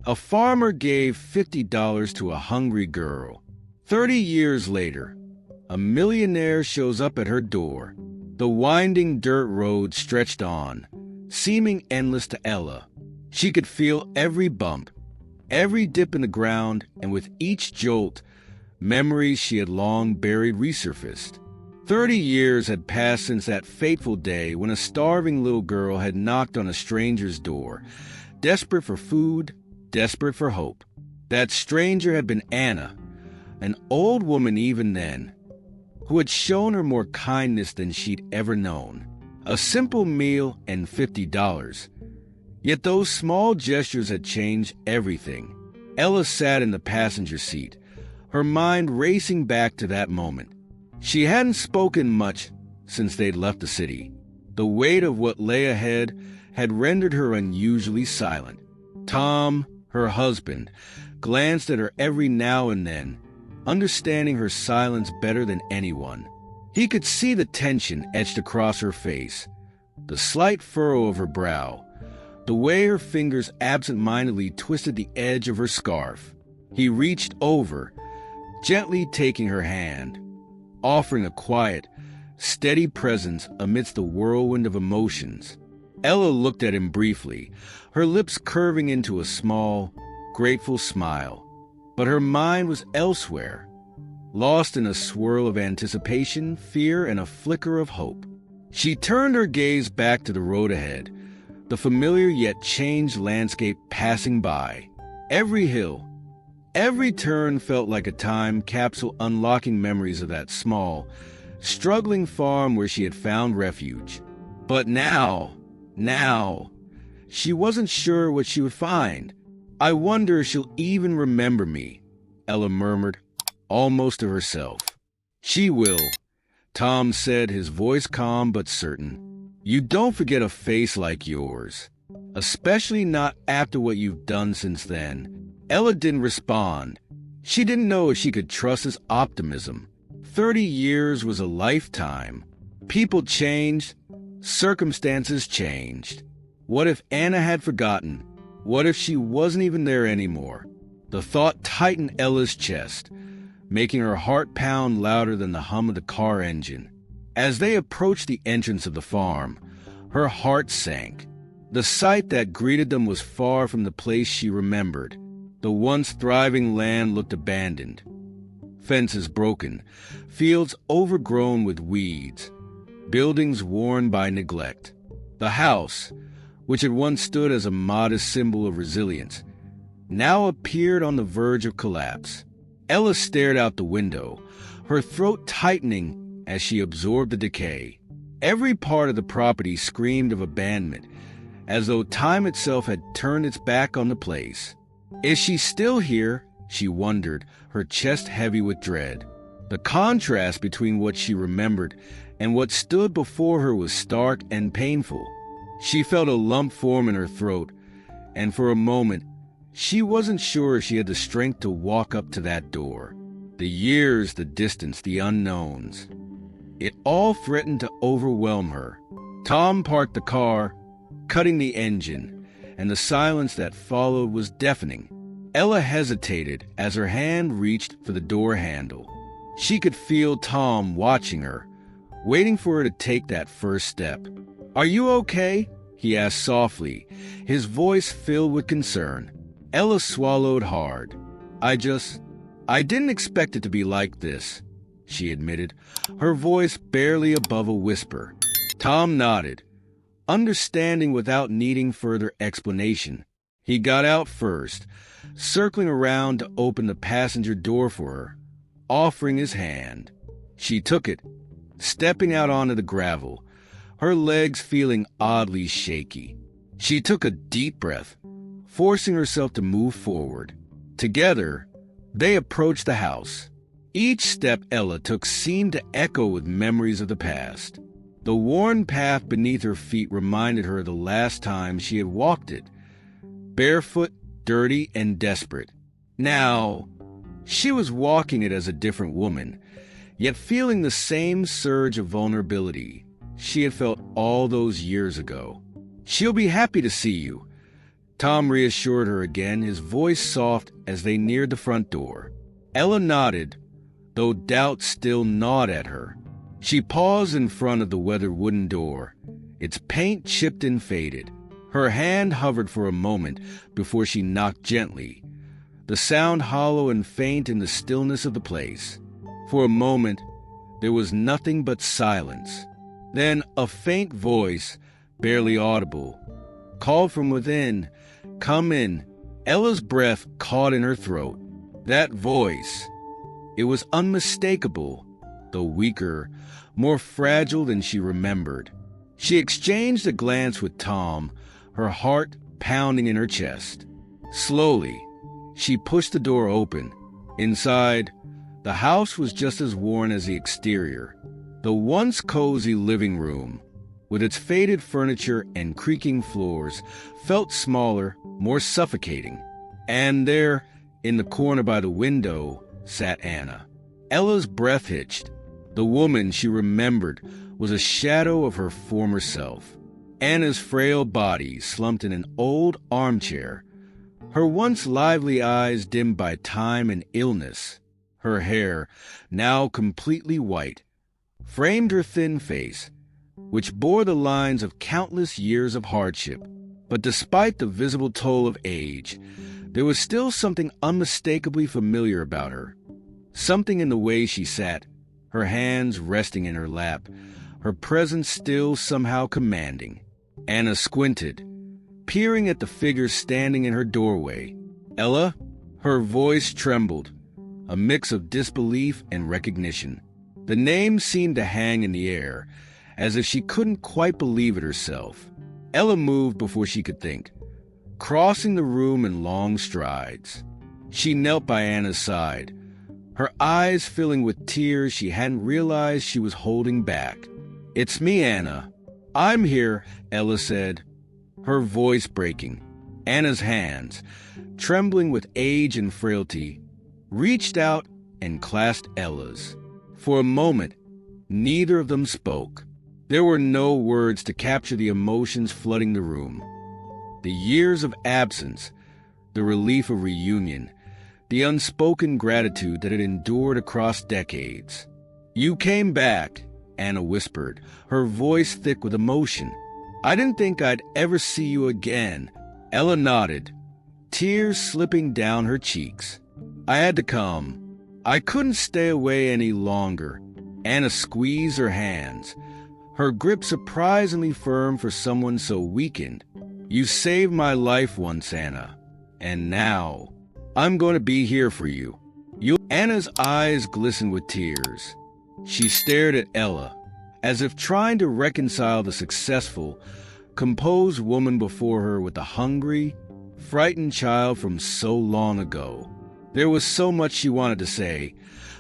A farmer gave $50 to a hungry girl. 30 years later, a millionaire shows up at her door. The winding dirt road stretched on, seeming endless to Ella. She could feel every bump, every dip in the ground, and with each jolt, memories she had long buried resurfaced. 30 years had passed since that fateful day when a starving little girl had knocked on a stranger's door, desperate for food, desperate for hope. That stranger had been Anna, an old woman even then, who had shown her more kindness than she'd ever known. A simple meal and $50. Yet those small gestures had changed everything. Ella sat in the passenger seat, her mind racing back to that moment. She hadn't spoken much since they'd left the city. The weight of what lay ahead had rendered her unusually silent. Tom, her husband, glanced at her every now and then, understanding her silence better than anyone. He could see the tension etched across her face, the slight furrow of her brow, the way her fingers absentmindedly twisted the edge of her scarf. He reached over, gently taking her hand, offering a quiet, steady presence amidst the whirlwind of emotions. Ella looked at him briefly, her lips curving into a small, grateful smile. But her mind was elsewhere, lost in a swirl of anticipation, fear, and a flicker of hope. She turned her gaze back to the road ahead, the familiar yet changed landscape passing by. Every hill, every turn felt like a time capsule unlocking memories of that small, struggling farm where she had found refuge. But now, she wasn't sure what she would find. "I wonder if she'll even remember me," Ella murmured, almost to herself. "She will," Tom said, his voice calm but certain. "You don't forget a face like yours, especially not after what you've done since then." Ella didn't respond. She didn't know if she could trust his optimism. 30 years was a lifetime. People changed, circumstances changed. What if Anna had forgotten? What if she wasn't even there anymore? The thought tightened Ella's chest, making her heart pound louder than the hum of the car engine. As they approached the entrance of the farm, her heart sank. The sight that greeted them was far from the place she remembered. The once thriving land looked abandoned. Fences broken, fields overgrown with weeds, buildings worn by neglect. The house, which had once stood as a modest symbol of resilience, now appeared on the verge of collapse. Ella stared out the window, her throat tightening as she absorbed the decay. Every part of the property screamed of abandonment, as though time itself had turned its back on the place. Is she still here? She wondered, her chest heavy with dread. The contrast between what she remembered and what stood before her was stark and painful. She felt a lump form in her throat, and for a moment, she wasn't sure if she had the strength to walk up to that door. The years, the distance, the unknowns. It all threatened to overwhelm her. Tom parked the car, cutting the engine, and the silence that followed was deafening. Ella hesitated as her hand reached for the door handle. She could feel Tom watching her, waiting for her to take that first step. "Are you okay?" he asked softly, his voice filled with concern. Ella swallowed hard. I didn't expect it to be like this," she admitted, her voice barely above a whisper. Tom nodded, understanding without needing further explanation. He got out first, circling around to open the passenger door for her, offering his hand. She took it, stepping out onto the gravel, her legs feeling oddly shaky. She took a deep breath, forcing herself to move forward. Together, they approached the house. Each step Ella took seemed to echo with memories of the past. The worn path beneath her feet reminded her of the last time she had walked it, barefoot, dirty, and desperate. Now, she was walking it as a different woman, yet feeling the same surge of vulnerability she had felt all those years ago. "She'll be happy to see you," Tom reassured her again, his voice soft as they neared the front door. Ella nodded, though doubt still gnawed at her. She paused in front of the weathered wooden door, its paint chipped and faded. Her hand hovered for a moment before she knocked gently, the sound hollow and faint in the stillness of the place. For a moment, there was nothing but silence. Then a faint voice, barely audible, called from within, "Come in." Ella's breath caught in her throat. That voice, it was unmistakable, though weaker, more fragile than she remembered. She exchanged a glance with Tom, her heart pounding in her chest. Slowly, she pushed the door open. Inside, the house was just as worn as the exterior. The once cozy living room, with its faded furniture and creaking floors, felt smaller, more suffocating. And there, in the corner by the window, sat Anna. Ella's breath hitched. The woman she remembered was a shadow of her former self. Anna's frail body slumped in an old armchair, her once lively eyes dimmed by time and illness. Her hair, now completely white, framed her thin face, which bore the lines of countless years of hardship. But despite the visible toll of age, there was still something unmistakably familiar about her. Something in the way she sat, her hands resting in her lap, her presence still somehow commanding. Anna squinted, peering at the figure standing in her doorway. "Ella?" Her voice trembled, a mix of disbelief and recognition. The name seemed to hang in the air, as if she couldn't quite believe it herself. Ella moved before she could think, crossing the room in long strides. She knelt by Anna's side, her eyes filling with tears she hadn't realized she was holding back. "It's me, Anna. I'm here," Ella said, her voice breaking. Anna's hands, trembling with age and frailty, reached out and clasped Ella's. For a moment, neither of them spoke. There were no words to capture the emotions flooding the room. The years of absence, the relief of reunion, the unspoken gratitude that had endured across decades. "You came back," Anna whispered, her voice thick with emotion. "I didn't think I'd ever see you again." Ella nodded, tears slipping down her cheeks. "I had to come. I couldn't stay away any longer." Anna squeezed her hands, her grip surprisingly firm for someone so weakened. "You saved my life once, Anna, and now I'm going to be here for you." Anna's eyes glistened with tears. She stared at Ella, as if trying to reconcile the successful, composed woman before her with the hungry, frightened child from so long ago. There was so much she wanted to say,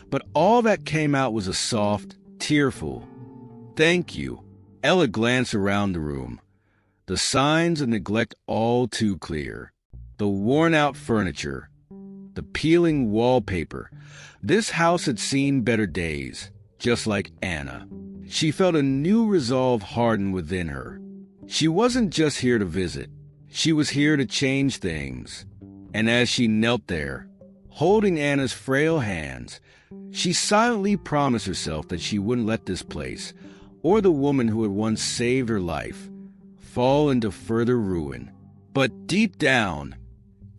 but all that came out was a soft, tearful, "Thank you." Ella glanced around the room, the signs of neglect all too clear. The worn-out furniture, the peeling wallpaper. This house had seen better days, just like Anna. She felt a new resolve harden within her. She wasn't just here to visit. She was here to change things. And as she knelt there, holding Anna's frail hands, she silently promised herself that she wouldn't let this place, or the woman who had once saved her life, fall into further ruin. But deep down,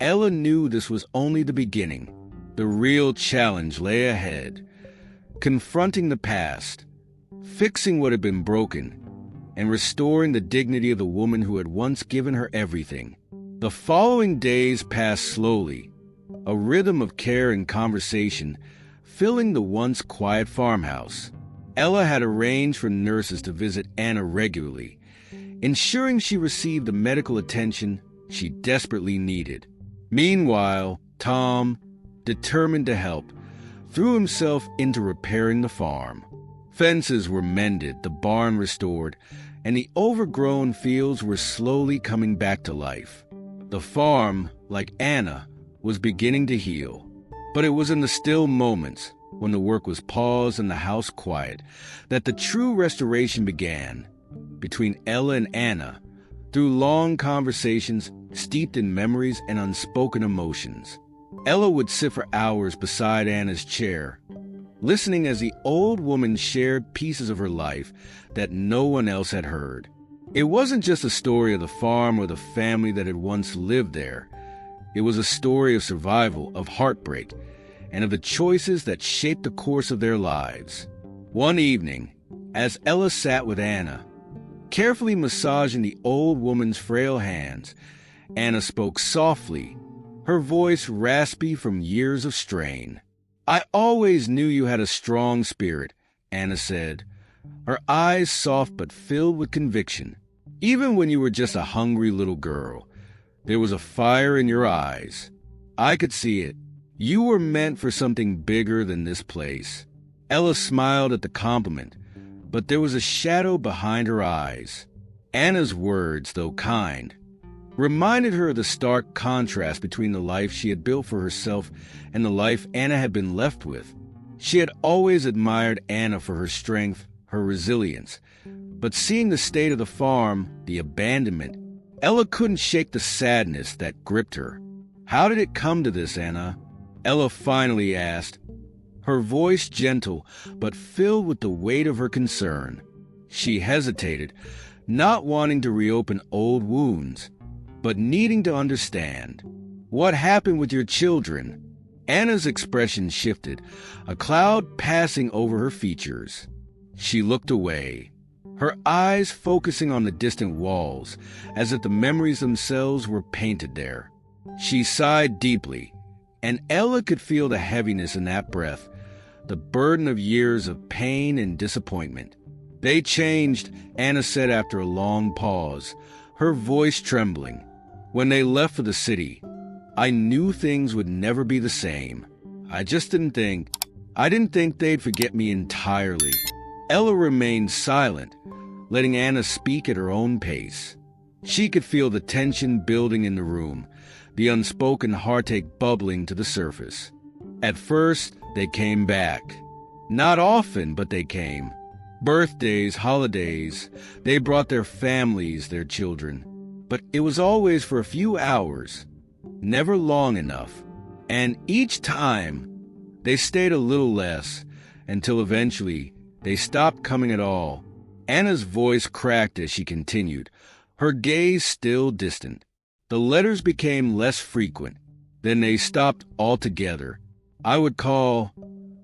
Ella knew this was only the beginning. The real challenge lay ahead, confronting the past, fixing what had been broken, and restoring the dignity of the woman who had once given her everything. The following days passed slowly, a rhythm of care and conversation filling the once quiet farmhouse. Ella had arranged for nurses to visit Anna regularly, ensuring she received the medical attention she desperately needed. Meanwhile, Tom, determined to help, threw himself into repairing the farm. Fences were mended, the barn restored, and the overgrown fields were slowly coming back to life. The farm, like Anna, was beginning to heal. But it was in the still moments, when the work was paused and the house quiet, that the true restoration began. Between Ella and Anna, through long conversations steeped in memories and unspoken emotions. Ella would sit for hours beside Anna's chair, listening as the old woman shared pieces of her life that no one else had heard. It wasn't just a story of the farm or the family that had once lived there. It was a story of survival, of heartbreak, and of the choices that shaped the course of their lives. One evening, as Ella sat with Anna, carefully massaging the old woman's frail hands, Anna spoke softly, her voice raspy from years of strain. "I always knew you had a strong spirit," Anna said, her eyes soft but filled with conviction. "Even when you were just a hungry little girl, there was a fire in your eyes. I could see it. You were meant for something bigger than this place." Ella smiled at the compliment, but there was a shadow behind her eyes. Anna's words, though kind, reminded her of the stark contrast between the life she had built for herself and the life Anna had been left with. She had always admired Anna for her strength, her resilience, but seeing the state of the farm, the abandonment, Ella couldn't shake the sadness that gripped her. "How did it come to this, Anna?" Ella finally asked, her voice gentle but filled with the weight of her concern. She hesitated, not wanting to reopen old wounds, but needing to understand. "What happened with your children?" Anna's expression shifted, a cloud passing over her features. She looked away, her eyes focusing on the distant walls, as if the memories themselves were painted there. She sighed deeply, and Ella could feel the heaviness in that breath, the burden of years of pain and disappointment. "They changed," Anna said after a long pause, her voice trembling. "When they left for the city, I knew things would never be the same. I didn't think they'd forget me entirely." Ella remained silent, letting Anna speak at her own pace. She could feel the tension building in the room, the unspoken heartache bubbling to the surface. At first, they came back. Not often, but they came. Birthdays, holidays, they brought their families, their children. But it was always for a few hours, never long enough. And each time, they stayed a little less, until eventually they stopped coming at all. Anna's voice cracked as she continued, her gaze still distant. The letters became less frequent. Then they stopped altogether. I would call,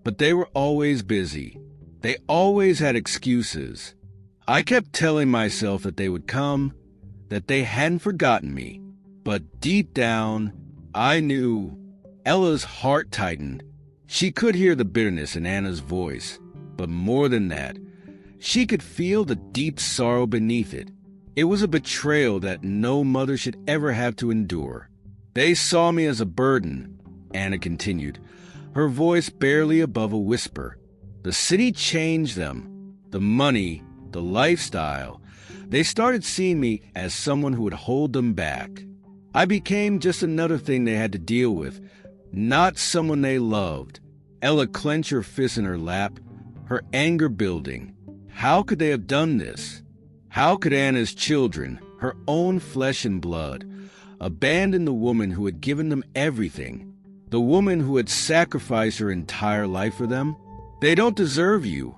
but they were always busy. They always had excuses. I kept telling myself that they would come, that they hadn't forgotten me. But deep down, I knew. Ella's heart tightened. She could hear the bitterness in Anna's voice, but more than that, she could feel the deep sorrow beneath it. It was a betrayal that no mother should ever have to endure. "They saw me as a burden," Anna continued, her voice barely above a whisper. "The city changed them. The money, the lifestyle. They started seeing me as someone who would hold them back. I became just another thing they had to deal with, not someone they loved." Ella clenched her fists in her lap, her anger building. How could they have done this? How could Anna's children, her own flesh and blood, abandon the woman who had given them everything, the woman who had sacrificed her entire life for them? "They don't deserve you,"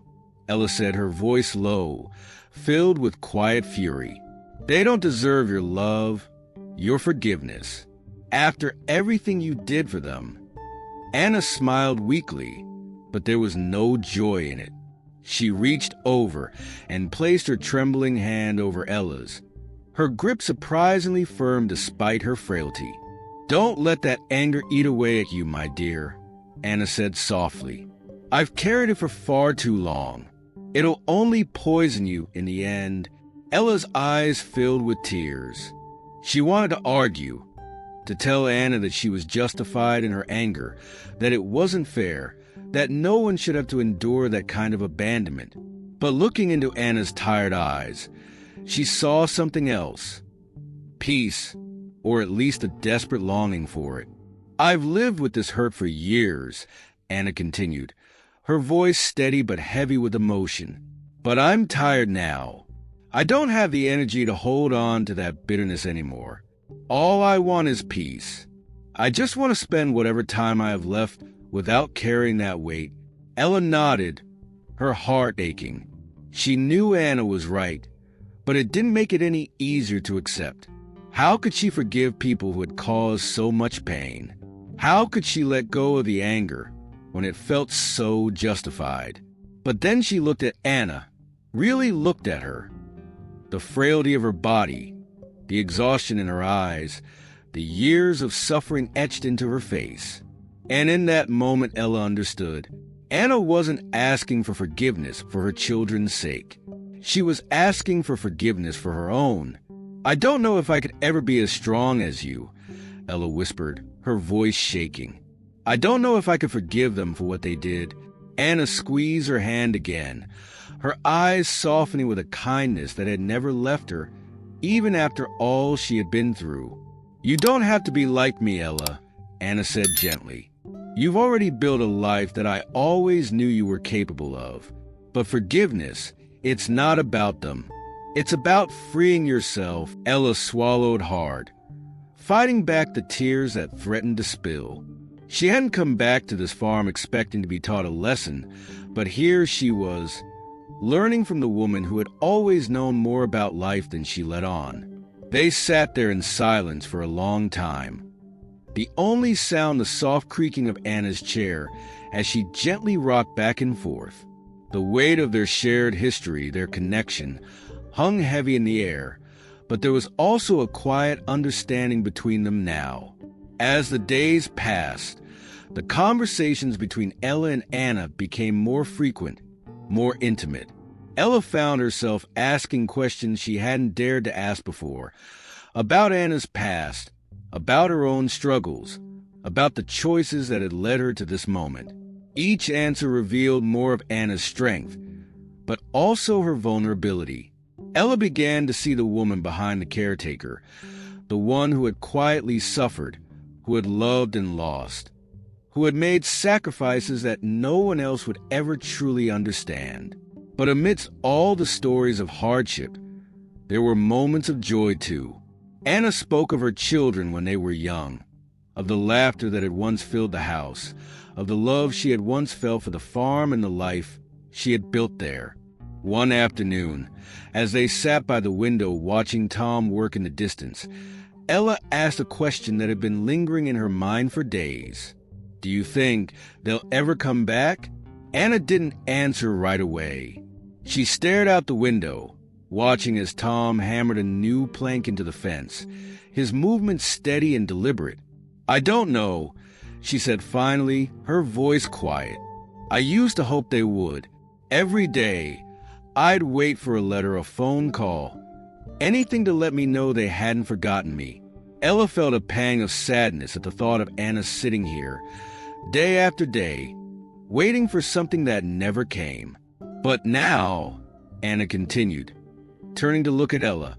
Ella said, her voice low, filled with quiet fury. "They don't deserve your love, your forgiveness, after everything you did for them." Anna smiled weakly, but there was no joy in it. She reached over and placed her trembling hand over Ella's, her grip surprisingly firm despite her frailty. "Don't let that anger eat away at you, my dear," Anna said softly. "I've carried it for far too long. It'll only poison you in the end." Ella's eyes filled with tears. She wanted to argue, to tell Anna that she was justified in her anger, that it wasn't fair, that no one should have to endure that kind of abandonment. But looking into Anna's tired eyes, she saw something else. Peace, or at least a desperate longing for it. "I've lived with this hurt for years," Anna continued, her voice steady but heavy with emotion. "But I'm tired now. I don't have the energy to hold on to that bitterness anymore. All I want is peace. I just want to spend whatever time I have left without carrying that weight." Ella nodded, her heart aching. She knew Anna was right, but it didn't make it any easier to accept. How could she forgive people who had caused so much pain? How could she let go of the anger when it felt so justified? But then she looked at Anna, really looked at her. The frailty of her body, the exhaustion in her eyes, the years of suffering etched into her face. And in that moment, Ella understood. Anna wasn't asking for forgiveness for her children's sake. She was asking for forgiveness for her own. "I don't know if I could ever be as strong as you," Ella whispered, her voice shaking. "I don't know if I could forgive them for what they did." Anna squeezed her hand again, her eyes softening with a kindness that had never left her, even after all she had been through. "You don't have to be like me, Ella," Anna said gently. "You've already built a life that I always knew you were capable of. But forgiveness, it's not about them. It's about freeing yourself." Ella swallowed hard, fighting back the tears that threatened to spill. She hadn't come back to this farm expecting to be taught a lesson, but here she was, learning from the woman who had always known more about life than she let on. They sat there in silence for a long time. The only sound the soft creaking of Anna's chair as she gently rocked back and forth. The weight of their shared history, their connection, hung heavy in the air, but there was also a quiet understanding between them now. As the days passed, the conversations between Ella and Anna became more frequent, more intimate. Ella found herself asking questions she hadn't dared to ask before, about Anna's past, about her own struggles, about the choices that had led her to this moment. Each answer revealed more of Anna's strength, but also her vulnerability. Ella began to see the woman behind the caretaker, the one who had quietly suffered, who had loved and lost, who had made sacrifices that no one else would ever truly understand. But amidst all the stories of hardship, there were moments of joy too. Anna spoke of her children when they were young, of the laughter that had once filled the house, of the love she had once felt for the farm and the life she had built there. One afternoon, as they sat by the window watching Tom work in the distance, Ella asked a question that had been lingering in her mind for days. "Do you think they'll ever come back?" Anna didn't answer right away. She stared out the window, watching as Tom hammered a new plank into the fence, his movements steady and deliberate. "I don't know," she said finally, her voice quiet. "I used to hope they would. Every day, I'd wait for a letter, a phone call, anything to let me know they hadn't forgotten me." Ella felt a pang of sadness at the thought of Anna sitting here, day after day, waiting for something that never came. "But now," Anna continued, turning to look at Ella,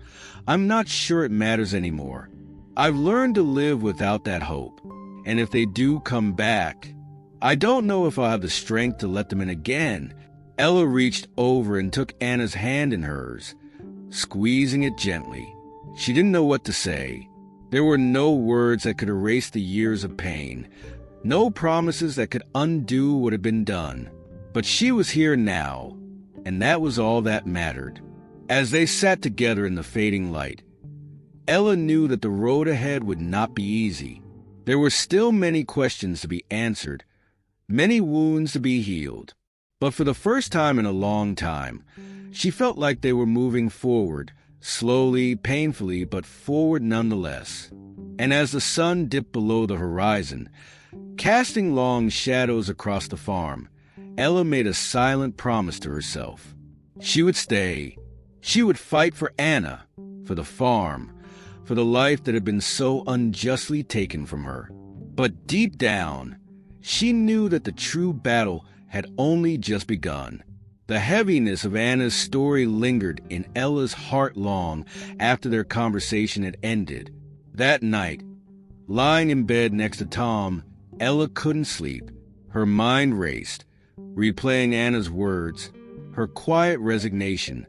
"I'm not sure it matters anymore. I've learned to live without that hope. And if they do come back, I don't know if I'll have the strength to let them in again." Ella reached over and took Anna's hand in hers, squeezing it gently. She didn't know what to say. There were no words that could erase the years of pain, no promises that could undo what had been done. But she was here now, and that was all that mattered. As they sat together in the fading light, Ella knew that the road ahead would not be easy. There were still many questions to be answered, many wounds to be healed. But for the first time in a long time, she felt like they were moving forward, slowly, painfully, but forward nonetheless. And as the sun dipped below the horizon, casting long shadows across the farm, Ella made a silent promise to herself. She would stay. She would fight for Anna, for the farm, for the life that had been so unjustly taken from her. But deep down, she knew that the true battle had only just begun. The heaviness of Anna's story lingered in Ella's heart long after their conversation had ended. That night, lying in bed next to Tom, Ella couldn't sleep. Her mind raced, replaying Anna's words, her quiet resignation,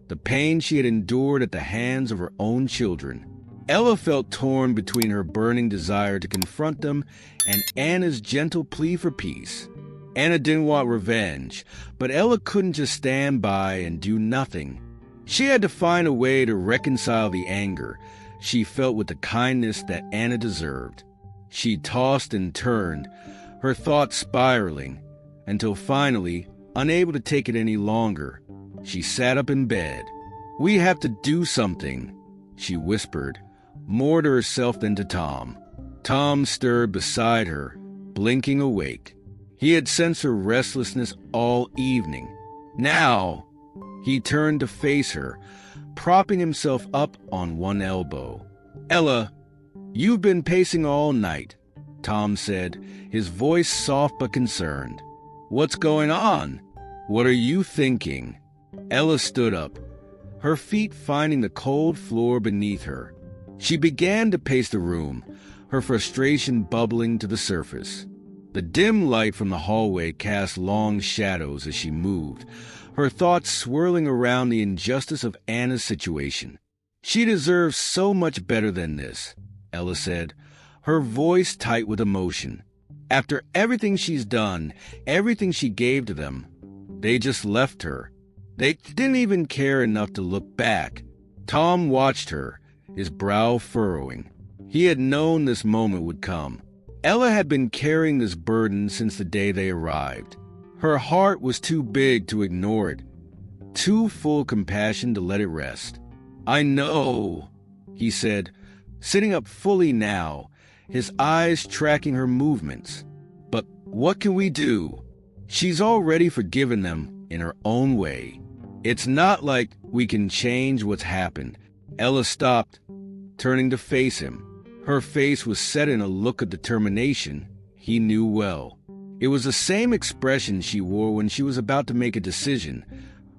the pain she had endured at the hands of her own children. Ella felt torn between her burning desire to confront them and Anna's gentle plea for peace. Anna didn't want revenge, but Ella couldn't just stand by and do nothing. She had to find a way to reconcile the anger she felt with the kindness that Anna deserved. She tossed and turned, her thoughts spiraling, until finally, unable to take it any longer, she sat up in bed. "We have to do something," she whispered, more to herself than to Tom. Tom stirred beside her, blinking awake. He had sensed her restlessness all evening. Now, he turned to face her, propping himself up on one elbow. "Ella, you've been pacing all night," Tom said, his voice soft but concerned. "What's going on? What are you thinking?" Ella stood up, her feet finding the cold floor beneath her. She began to pace the room, her frustration bubbling to the surface. The dim light from the hallway cast long shadows as she moved, her thoughts swirling around the injustice of Anna's situation. "She deserves so much better than this," Ella said, her voice tight with emotion. "After everything she's done, everything she gave to them, they just left her. They didn't even care enough to look back." Tom watched her, his brow furrowing. He had known this moment would come. Ella had been carrying this burden since the day they arrived. Her heart was too big to ignore it, too full of compassion to let it rest. "I know," he said, sitting up fully now, his eyes tracking her movements. "But what can we do? She's already forgiven them in her own way. It's not like we can change what's happened." Ella stopped, turning to face him. Her face was set in a look of determination he knew well. It was the same expression she wore when she was about to make a decision,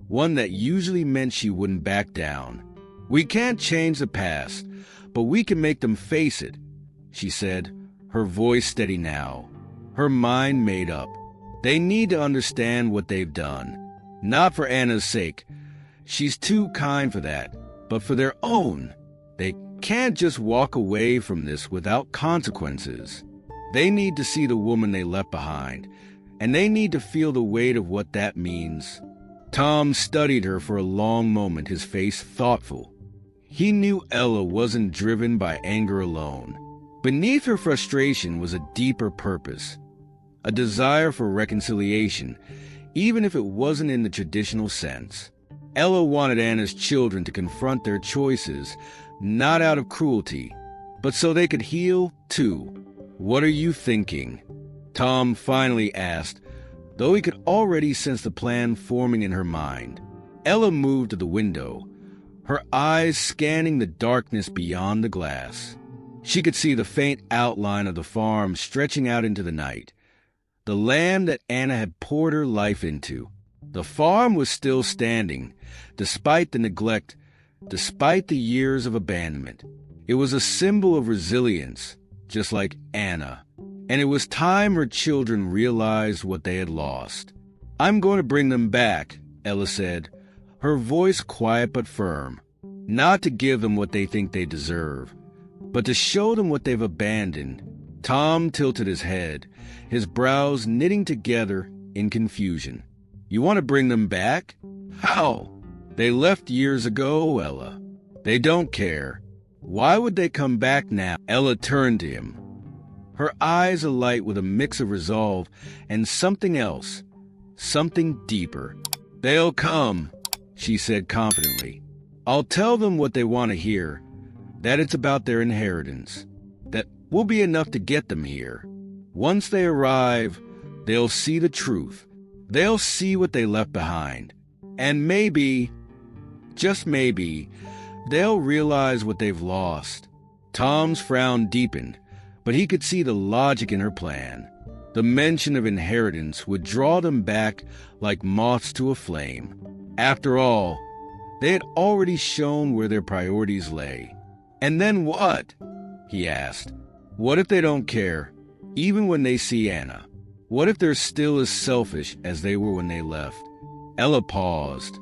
one that usually meant she wouldn't back down. "We can't change the past, but we can make them face it," she said, her voice steady now, her mind made up. "They need to understand what they've done. Not for Anna's sake. She's too kind for that, but for their own. They can't just walk away from this without consequences. They need to see the woman they left behind, and they need to feel the weight of what that means." Tom studied her for a long moment, his face thoughtful. He knew Ella wasn't driven by anger alone. Beneath her frustration was a deeper purpose, a desire for reconciliation, even if it wasn't in the traditional sense. Ella wanted Anna's children to confront their choices, not out of cruelty, but so they could heal, too. "What are you thinking?" Tom finally asked, though he could already sense the plan forming in her mind. Ella moved to the window, her eyes scanning the darkness beyond the glass. She could see the faint outline of the farm stretching out into the night, the land that Anna had poured her life into. The farm was still standing, despite the neglect, despite the years of abandonment. It was a symbol of resilience, just like Anna, and it was time her children realized what they had lost. "I'm going to bring them back," Ella said, her voice quiet but firm. "Not to give them what they think they deserve, but to show them what they've abandoned." Tom tilted his head, his brows knitting together in confusion. "You want to bring them back? How? They left years ago, Ella. They don't care. Why would they come back now?" Ella turned to him, her eyes alight with a mix of resolve and something else, something deeper. "They'll come," she said confidently. "I'll tell them what they want to hear, that it's about their inheritance, that will be enough to get them here. Once they arrive, they'll see the truth. They'll see what they left behind. And maybe, just maybe, they'll realize what they've lost." Tom's frown deepened, but he could see the logic in her plan. The mention of inheritance would draw them back like moths to a flame. After all, they had already shown where their priorities lay. "And then what?" he asked. "What if they don't care, even when they see Anna? What if they're still as selfish as they were when they left?" Ella paused,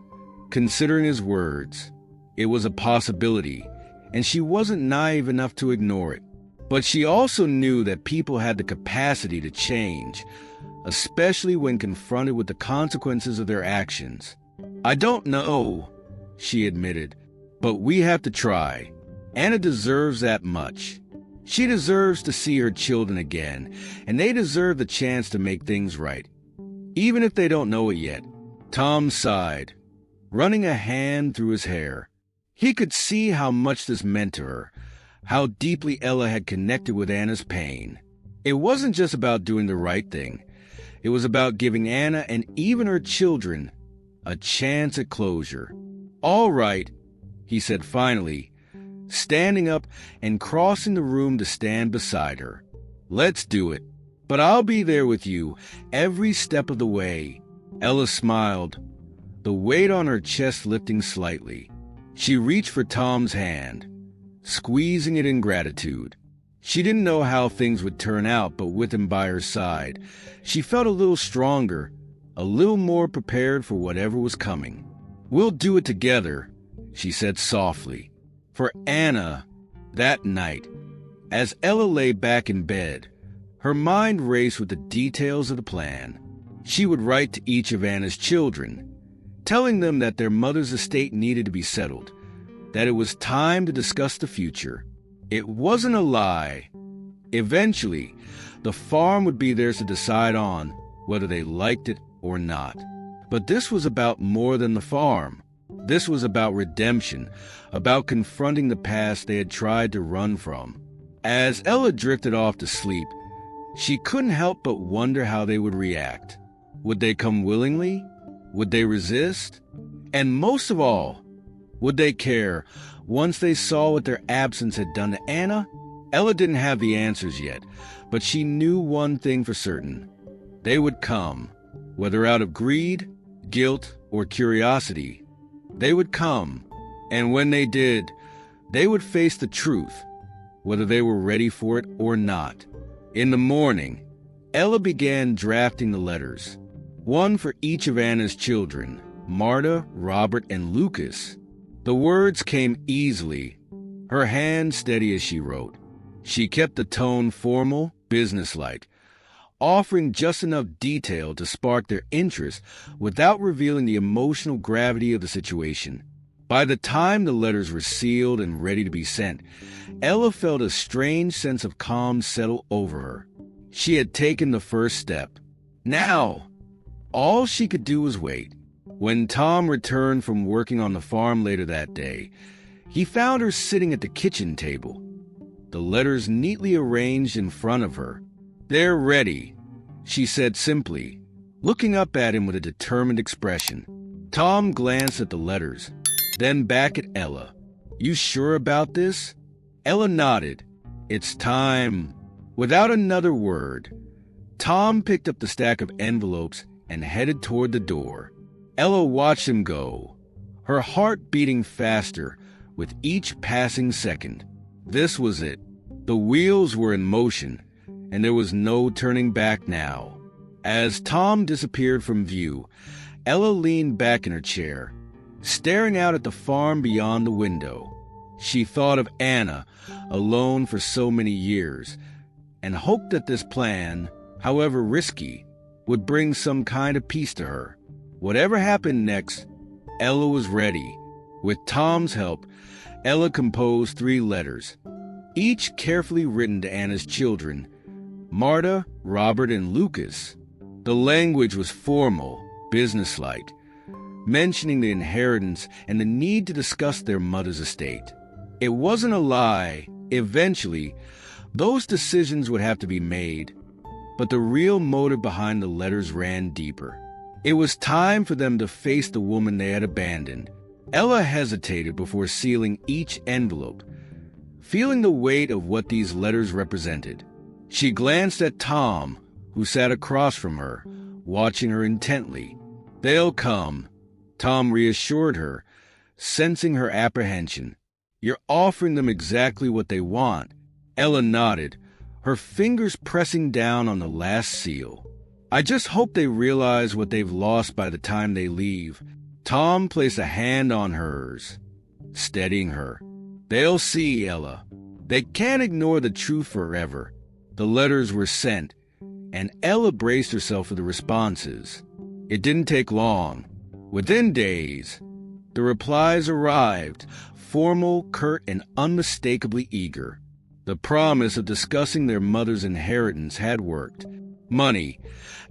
considering his words. It was a possibility, and she wasn't naive enough to ignore it. But she also knew that people had the capacity to change, especially when confronted with the consequences of their actions. "I don't know," she admitted, "but we have to try. Anna deserves that much. She deserves to see her children again, and they deserve the chance to make things right, even if they don't know it yet." Tom sighed, running a hand through his hair. He could see how much this meant to her, how deeply Ella had connected with Anna's pain. It wasn't just about doing the right thing. It was about giving Anna and even her children a chance at closure. "All right," he said finally, standing up and crossing the room to stand beside her. "Let's do it. But I'll be there with you every step of the way." Ella smiled, the weight on her chest lifting slightly. She reached for Tom's hand, squeezing it in gratitude. She didn't know how things would turn out, but with him by her side, she felt a little stronger, a little more prepared for whatever was coming. "We'll do it together," she said softly. For Anna, that night, as Ella lay back in bed, her mind raced with the details of the plan. She would write to each of Anna's children, telling them that their mother's estate needed to be settled, that it was time to discuss the future. It wasn't a lie. Eventually, the farm would be theirs to decide on, whether they liked it or not. But this was about more than the farm. This was about redemption, about confronting the past they had tried to run from. As Ella drifted off to sleep, she couldn't help but wonder how they would react. Would they come willingly? Would they resist? And most of all, would they care once they saw what their absence had done to Anna? Ella didn't have the answers yet, but she knew one thing for certain. They would come, whether out of greed, guilt, or curiosity. They would come, and when they did, they would face the truth, whether they were ready for it or not. In the morning, Ella began drafting the letters, one for each of Anna's children, Marta, Robert, and Lucas. The words came easily, her hand steady as she wrote. She kept the tone formal, businesslike, offering just enough detail to spark their interest without revealing the emotional gravity of the situation. By the time the letters were sealed and ready to be sent, Ella felt a strange sense of calm settle over her. She had taken the first step. Now, all she could do was wait. When Tom returned from working on the farm later that day, he found her sitting at the kitchen table, the letters neatly arranged in front of her. "They're ready," she said simply, looking up at him with a determined expression. Tom glanced at the letters, then back at Ella. "You sure about this?" Ella nodded. "It's time." Without another word, Tom picked up the stack of envelopes and headed toward the door. Ella watched him go, her heart beating faster with each passing second. This was it. The wheels were in motion, and there was no turning back now. As Tom disappeared from view, Ella leaned back in her chair, staring out at the farm beyond the window. She thought of Anna, alone for so many years, and hoped that this plan, however risky, would bring some kind of peace to her. Whatever happened next, Ella was ready. With Tom's help, Ella composed 3 letters, each carefully written to Anna's children, Marta, Robert, and Lucas. The language was formal, businesslike, mentioning the inheritance and the need to discuss their mother's estate. It wasn't a lie. Eventually, those decisions would have to be made, but the real motive behind the letters ran deeper. It was time for them to face the woman they had abandoned. Ella hesitated before sealing each envelope, feeling the weight of what these letters represented. She glanced at Tom, who sat across from her, watching her intently. "They'll come," Tom reassured her, sensing her apprehension. "You're offering them exactly what they want." Ella nodded, her fingers pressing down on the last seal. "I just hope they realize what they've lost by the time they leave." Tom placed a hand on hers, steadying her. "They'll see, Ella. They can't ignore the truth forever." The letters were sent, and Ella braced herself for the responses. It didn't take long. Within days, the replies arrived, formal, curt, and unmistakably eager. The promise of discussing their mother's inheritance had worked. Money,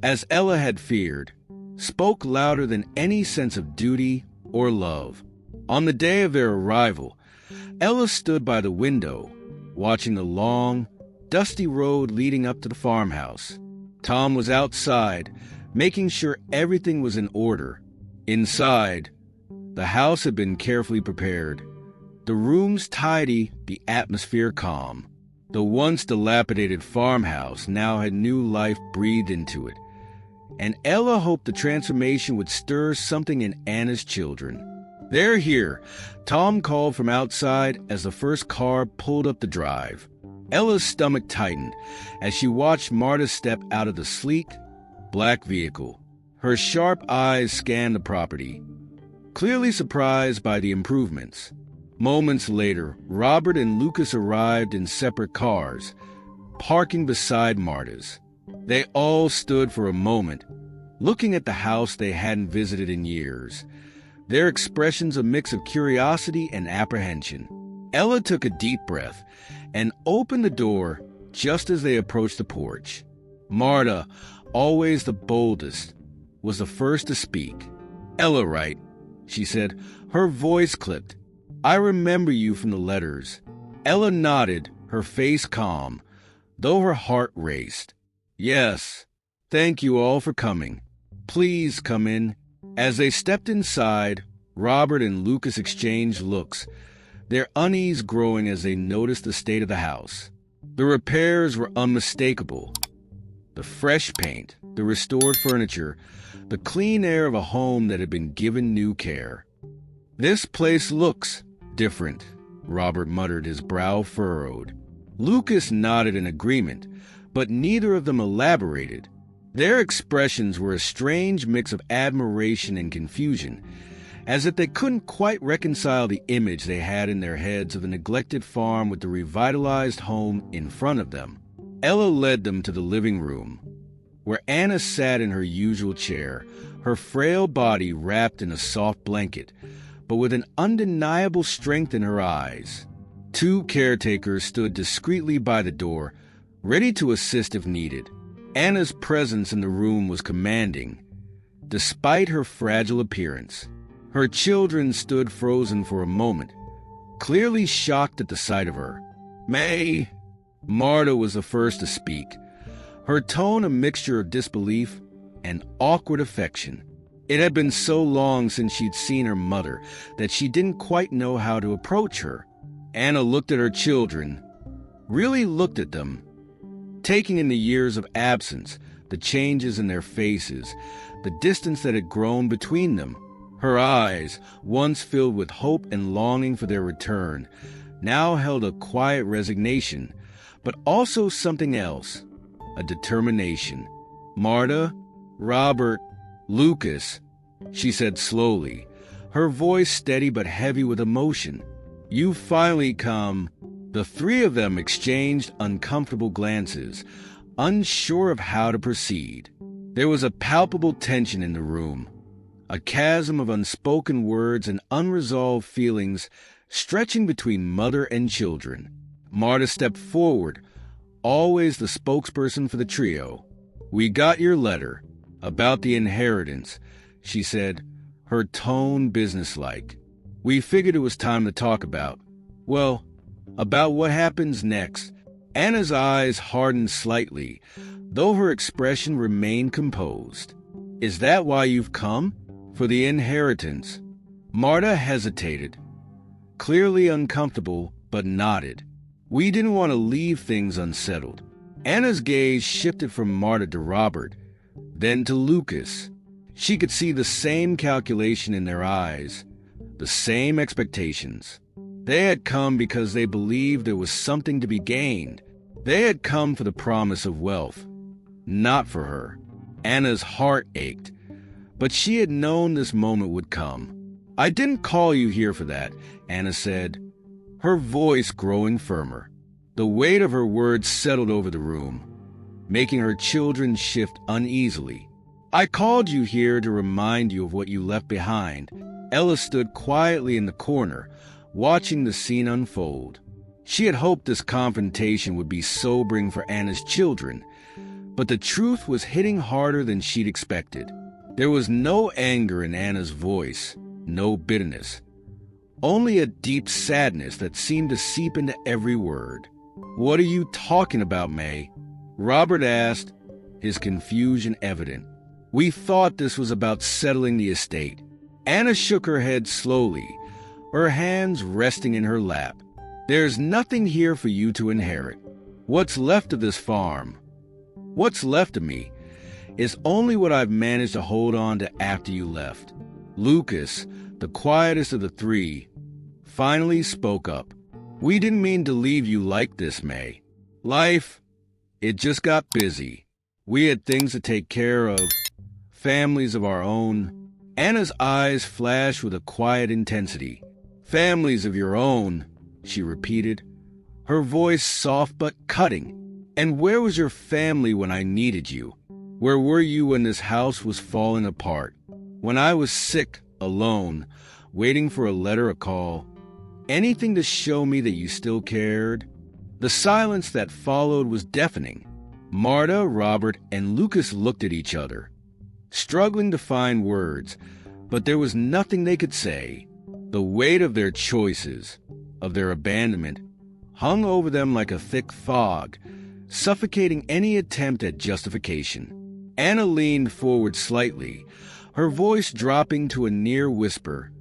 as Ella had feared, spoke louder than any sense of duty or love. On the day of their arrival, Ella stood by the window, watching the long, dusty road leading up to the farmhouse. Tom was outside, making sure everything was in order. Inside, the house had been carefully prepared. The rooms tidy, the atmosphere calm. The once dilapidated farmhouse now had new life breathed into it, and Ella hoped the transformation would stir something in Anna's children. "They're here," Tom called from outside as the first car pulled up the drive. Ella's stomach tightened as she watched Marta step out of the sleek, black vehicle. Her sharp eyes scanned the property, clearly surprised by the improvements. Moments later, Robert and Lucas arrived in separate cars, parking beside Marta's. They all stood for a moment, looking at the house they hadn't visited in years, their expressions a mix of curiosity and apprehension. Ella took a deep breath and opened the door just as they approached the porch. Marta, always the boldest, was the first to speak. "Ella, right?" she said. Her voice clipped. "I remember you from the letters." Ella nodded, her face calm, though her heart raced. "Yes, thank you all for coming. Please come in." As they stepped inside, Robert and Lucas exchanged looks, their unease growing as they noticed the state of the house. The repairs were unmistakable. The fresh paint, the restored furniture, the clean air of a home that had been given new care. "This place looks different," Robert muttered, his brow furrowed. Lucas nodded in agreement, but neither of them elaborated. Their expressions were a strange mix of admiration and confusion, as if they couldn't quite reconcile the image they had in their heads of the neglected farm with the revitalized home in front of them. Ella led them to the living room, where Anna sat in her usual chair, her frail body wrapped in a soft blanket, but with an undeniable strength in her eyes. Two caretakers stood discreetly by the door, ready to assist if needed. Anna's presence in the room was commanding, despite her fragile appearance. Her children stood frozen for a moment, clearly shocked at the sight of her. "May?" Marta was the first to speak, her tone a mixture of disbelief and awkward affection. It had been so long since she'd seen her mother that she didn't quite know how to approach her. Anna looked at her children, really looked at them, taking in the years of absence, the changes in their faces, the distance that had grown between them. Her eyes, once filled with hope and longing for their return, now held a quiet resignation, but also something else, a determination. "Marta, Robert, Lucas," she said slowly, her voice steady but heavy with emotion. "You've finally come." The three of them exchanged uncomfortable glances, unsure of how to proceed. There was a palpable tension in the room, a chasm of unspoken words and unresolved feelings stretching between mother and children. Marta stepped forward, always the spokesperson for the trio. "We got your letter about the inheritance," she said, her tone businesslike. "We figured it was time to talk about what happens next." Anna's eyes hardened slightly, though her expression remained composed. "Is that why you've come? For the inheritance?" Marta hesitated, clearly uncomfortable, but nodded. "We didn't want to leave things unsettled." Anna's gaze shifted from Marta to Robert, then to Lucas. She could see the same calculation in their eyes, the same expectations. They had come because they believed there was something to be gained. They had come for the promise of wealth, not for her. Anna's heart ached, But she had known this moment would come. "I didn't call you here for that," Anna said, her voice growing firmer. The weight of her words settled over the room, making her children shift uneasily. "I called you here to remind you of what you left behind." Ella stood quietly in the corner, watching the scene unfold. She had hoped this confrontation would be sobering for Anna's children, but the truth was hitting harder than she'd expected. There was no anger in Anna's voice, no bitterness, only a deep sadness that seemed to seep into every word. "What are you talking about, May?" Robert asked, his confusion evident. "We thought this was about settling the estate." Anna shook her head slowly, her hands resting in her lap. "There's nothing here for you to inherit. What's left of this farm, what's left of me, is only what I've managed to hold on to after you left." Lucas, the quietest of the three, finally spoke up. "We didn't mean to leave you like this, May. Life, it just got busy. We had things to take care of, families of our own." Anna's eyes flashed with a quiet intensity. "Families of your own," she repeated, her voice soft but cutting. "And where was your family when I needed you? Where were you when this house was falling apart? When I was sick, alone, waiting for a letter, a call? Anything to show me that you still cared?" The silence that followed was deafening. Marta, Robert, and Lucas looked at each other, struggling to find words, but there was nothing they could say. The weight of their choices, of their abandonment, hung over them like a thick fog, suffocating any attempt at justification. Anna leaned forward slightly, her voice dropping to a near whisper,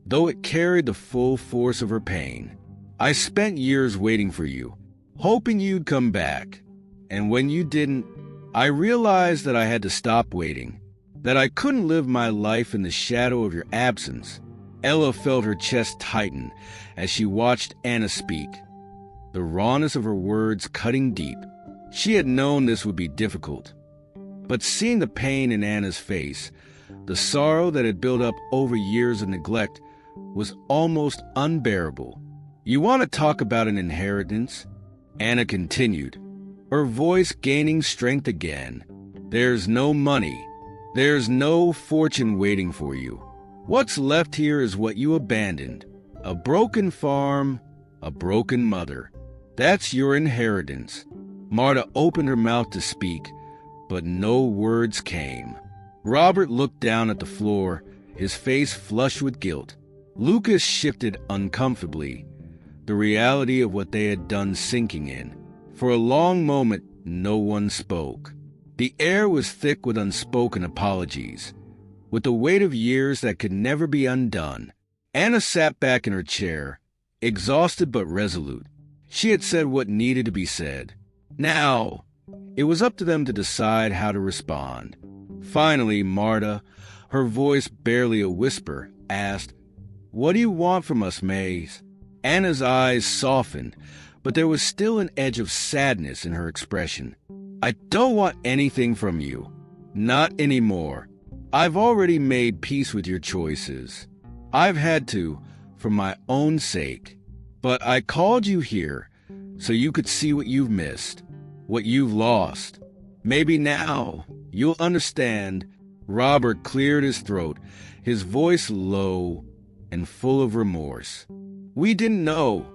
though it carried the full force of her pain. "I spent years waiting for you, hoping you'd come back. And when you didn't, I realized that I had to stop waiting, that I couldn't live my life in the shadow of your absence." Ella felt her chest tighten as she watched Anna speak, the rawness of her words cutting deep. She had known this would be difficult, but seeing the pain in Anna's face, the sorrow that had built up over years of neglect, was almost unbearable. "You want to talk about an inheritance?" Anna continued, her voice gaining strength again. "There's no money. There's no fortune waiting for you. What's left here is what you abandoned. A broken farm, a broken mother. That's your inheritance." Marta opened her mouth to speak, but no words came. Robert looked down at the floor, his face flushed with guilt. Lucas shifted uncomfortably, the reality of what they had done sinking in. For a long moment, no one spoke. The air was thick with unspoken apologies, with the weight of years that could never be undone. Anna sat back in her chair, exhausted but resolute. She had said what needed to be said. Now, it was up to them to decide how to respond. Finally, Marta, her voice barely a whisper, asked, "What do you want from us, Mays?" Anna's eyes softened, but there was still an edge of sadness in her expression. "I don't want anything from you. Not anymore. I've already made peace with your choices. I've had to, for my own sake. But I called you here so you could see what you've missed, what you've lost. Maybe now you'll understand." Robert cleared his throat, his voice low and full of remorse. "We didn't know.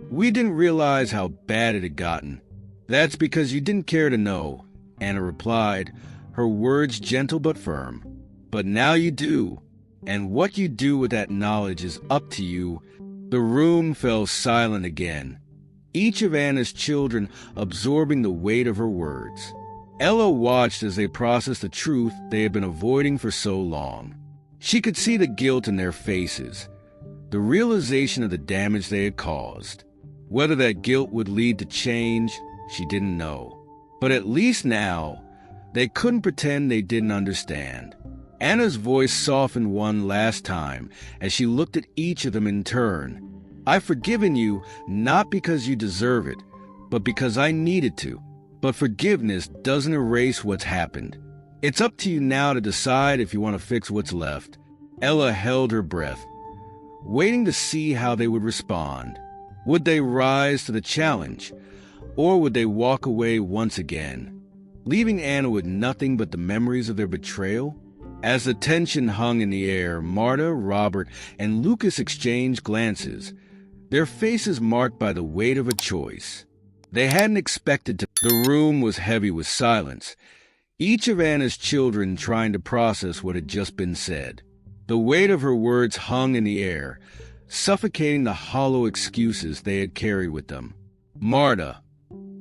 We didn't realize how bad it had gotten." "That's because you didn't care to know," Anna replied, her words gentle but firm. "But now you do, and what you do with that knowledge is up to you." The room fell silent again, each of Anna's children absorbing the weight of her words. Ella watched as they processed the truth they had been avoiding for so long. She could see the guilt in their faces, the realization of the damage they had caused. Whether that guilt would lead to change, she didn't know. But at least now, they couldn't pretend they didn't understand. Anna's voice softened one last time as she looked at each of them in turn. "I've forgiven you not because you deserve it, but because I needed to. But forgiveness doesn't erase what's happened. It's up to you now to decide if you want to fix what's left. Ella held her breath, waiting to see how they would respond. Would they rise to the challenge, or would they walk away once again, leaving Anna with nothing but the memories of their betrayal? As the tension hung in the air, Marta, Robert, and Lucas exchanged glances, their faces marked by the weight of a choice. They hadn't expected to. The room was heavy with silence, each of Anna's children trying to process what had just been said. The weight of her words hung in the air, suffocating the hollow excuses they had carried with them. Marta,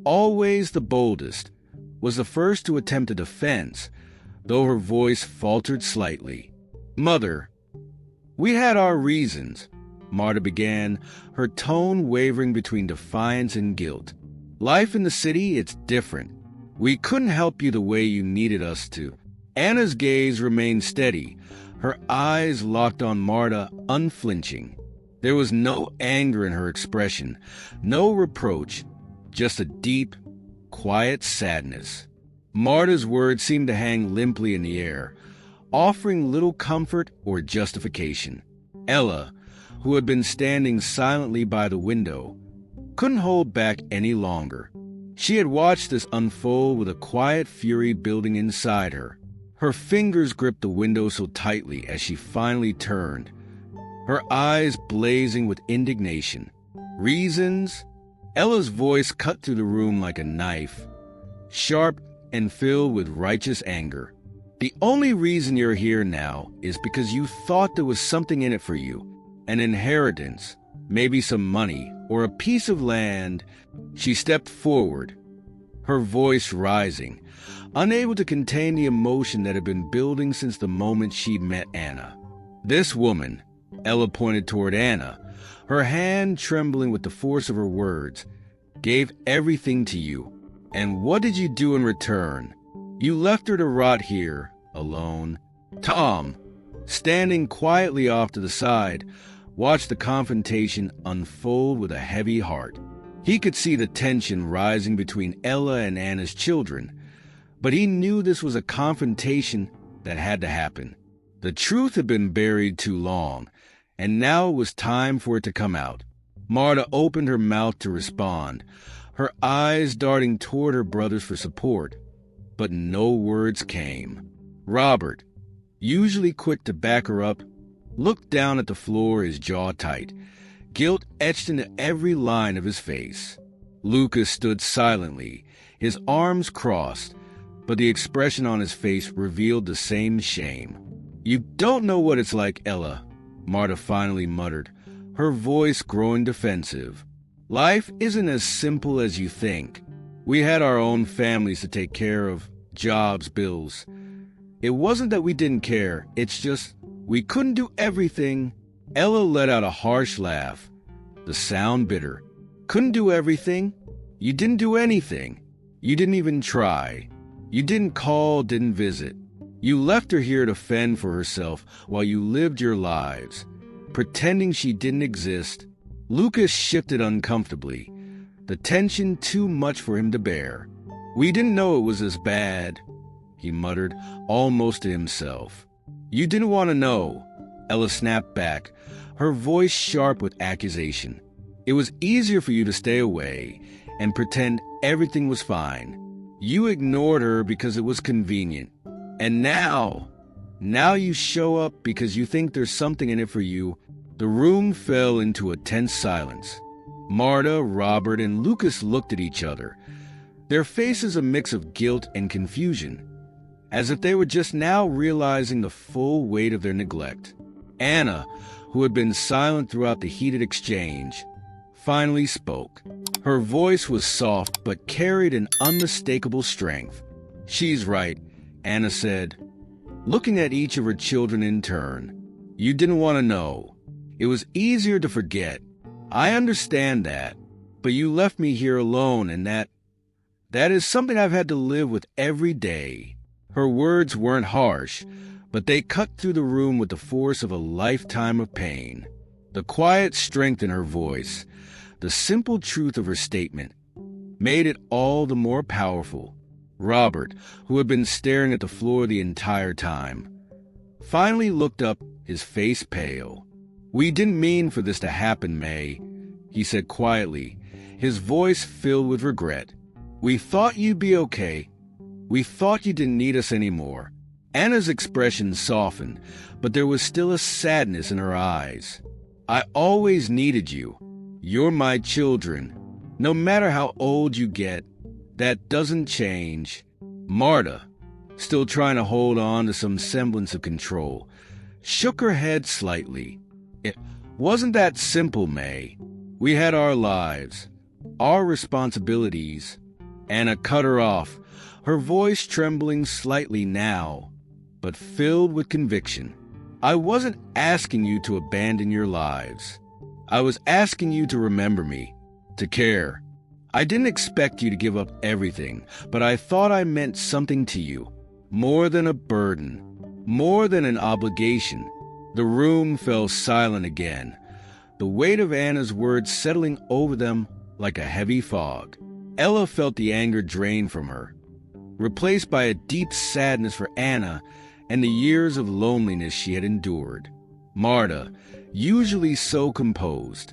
always the boldest, was the first to attempt a defense, though her voice faltered slightly. "Mother, we had our reasons," Marta began, her tone wavering between defiance and guilt. "Life in the city, it's different. We couldn't help you the way you needed us to." Anna's gaze remained steady, her eyes locked on Marta, unflinching. There was no anger in her expression, no reproach, just a deep, quiet sadness. Marta's words seemed to hang limply in the air, offering little comfort or justification. Ella, who had been standing silently by the window, couldn't hold back any longer. She had watched this unfold with a quiet fury building inside her. Her fingers gripped the window so tightly as she finally turned, her eyes blazing with indignation. "Reasons?" Ella's voice cut through the room like a knife, sharp and filled with righteous anger. "The only reason you're here now is because you thought there was something in it for you, an inheritance, maybe some money, or a piece of land." She stepped forward, her voice rising, unable to contain the emotion that had been building since the moment she'd met Anna. "This woman," Ella pointed toward Anna, her hand trembling with the force of her words, "gave everything to you. And what did you do in return? You left her to rot here, alone." Tom, standing quietly off to the side, watched the confrontation unfold with a heavy heart. He could see the tension rising between Ella and Anna's children, but he knew this was a confrontation that had to happen. The truth had been buried too long, and now it was time for it to come out. Marta opened her mouth to respond, her eyes darting toward her brothers for support, but no words came. Robert, usually quick to back her up, looked down at the floor, his jaw tight, guilt etched into every line of his face. Lucas stood silently, his arms crossed, but the expression on his face revealed the same shame. "You don't know what it's like, Ella," Marta finally muttered, her voice growing defensive. "Life isn't as simple as you think. We had our own families to take care of, jobs, bills. It wasn't that we didn't care, it's just we couldn't do everything." Ella let out a harsh laugh, the sound bitter. "Couldn't do everything? You didn't do anything. You didn't even try. You didn't call, didn't visit. You left her here to fend for herself while you lived your lives, pretending she didn't exist." Lucas shifted uncomfortably, the tension too much for him to bear. "We didn't know it was as bad," he muttered, almost to himself. "You didn't want to know," Ella snapped back, her voice sharp with accusation. "It was easier for you to stay away and pretend everything was fine. You ignored her because it was convenient. And now you show up because you think there's something in it for you." The room fell into a tense silence. Marta, Robert, and Lucas looked at each other, their faces a mix of guilt and confusion, as if they were just now realizing the full weight of their neglect. Anna, who had been silent throughout the heated exchange, finally spoke. Her voice was soft but carried an unmistakable strength. "She's right," Anna said, looking at each of her children in turn. "You didn't want to know. It was easier to forget. I understand that, but you left me here alone, and that is something I've had to live with every day." Her words weren't harsh, but they cut through the room with the force of a lifetime of pain. The quiet strength in her voice, the simple truth of her statement, made it all the more powerful. Robert, who had been staring at the floor the entire time, finally looked up, his face pale. "We didn't mean for this to happen, May," he said quietly, his voice filled with regret. "We thought you'd be okay. We thought you didn't need us anymore." Anna's expression softened, but there was still a sadness in her eyes. "I always needed you. You're my children. No matter how old you get, that doesn't change." Marta, still trying to hold on to some semblance of control, shook her head slightly. "It wasn't that simple, May. We had our lives, our responsibilities." Anna cut her off, her voice trembling slightly now, but filled with conviction. "I wasn't asking you to abandon your lives. I was asking you to remember me, to care. I didn't expect you to give up everything, but I thought I meant something to you, more than a burden, more than an obligation." The room fell silent again, the weight of Anna's words settling over them like a heavy fog. Ella felt the anger drain from her, replaced by a deep sadness for Anna and the years of loneliness she had endured. Marta, usually so composed,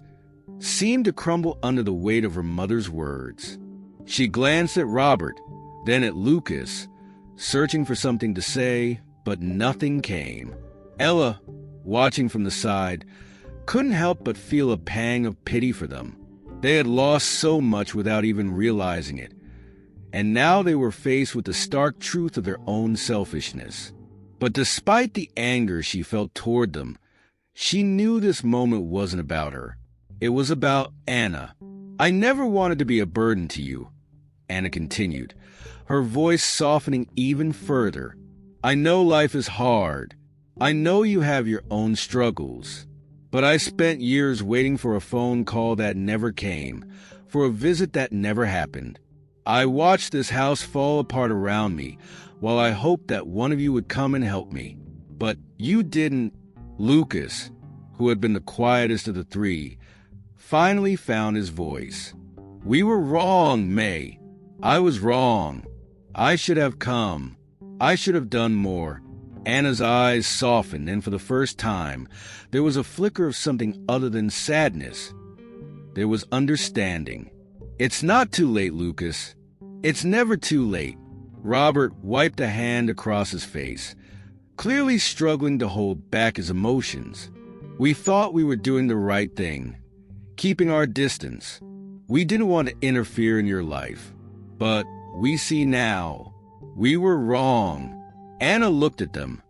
seemed to crumble under the weight of her mother's words. She glanced at Robert, then at Lucas, searching for something to say, but nothing came. Ella, watching from the side, couldn't help but feel a pang of pity for them. They had lost so much without even realizing it, and now they were faced with the stark truth of their own selfishness. But despite the anger she felt toward them, she knew this moment wasn't about her. It was about Anna. "I never wanted to be a burden to you," Anna continued, her voice softening even further. "I know life is hard. I know you have your own struggles. But I spent years waiting for a phone call that never came, for a visit that never happened. I watched this house fall apart around me while I hoped that one of you would come and help me. But you didn't." Lucas, who had been the quietest of the three, finally found his voice. "We were wrong, May. I was wrong. I should have come. I should have done more." Anna's eyes softened, and for the first time, there was a flicker of something other than sadness. There was understanding. "It's not too late, Lucas. It's never too late." Robert wiped a hand across his face, clearly struggling to hold back his emotions. "We thought we were doing the right thing, keeping our distance. We didn't want to interfere in your life. But we see now, we were wrong." Anna looked at them,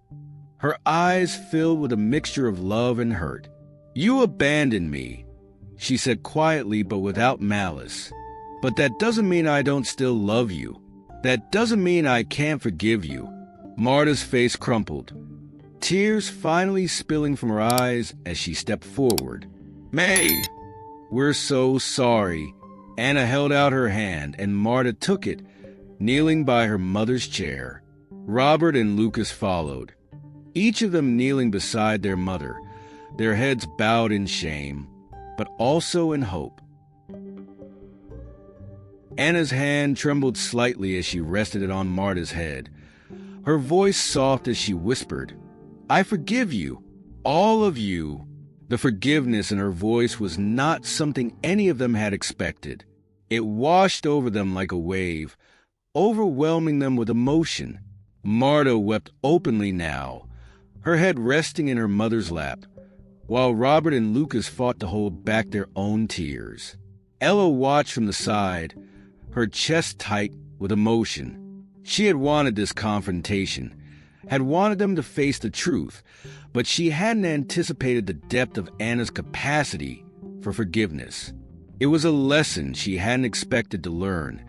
her eyes filled with a mixture of love and hurt. "You abandoned me," she said quietly but without malice. "But that doesn't mean I don't still love you. That doesn't mean I can't forgive you." Marta's face crumpled, tears finally spilling from her eyes as she stepped forward. "May, we're so sorry." Anna held out her hand, and Marta took it, kneeling by her mother's chair. Robert and Lucas followed, each of them kneeling beside their mother, their heads bowed in shame, but also in hope. Anna's hand trembled slightly as she rested it on Marta's head, her voice soft as she whispered, "I forgive you, all of you." The forgiveness in her voice was not something any of them had expected. It washed over them like a wave, overwhelming them with emotion. Marta wept openly now, her head resting in her mother's lap, while Robert and Lucas fought to hold back their own tears. Ella watched from the side, her chest tight with emotion. She had wanted this confrontation, had wanted them to face the truth, but she hadn't anticipated the depth of Anna's capacity for forgiveness. It was a lesson she hadn't expected to learn,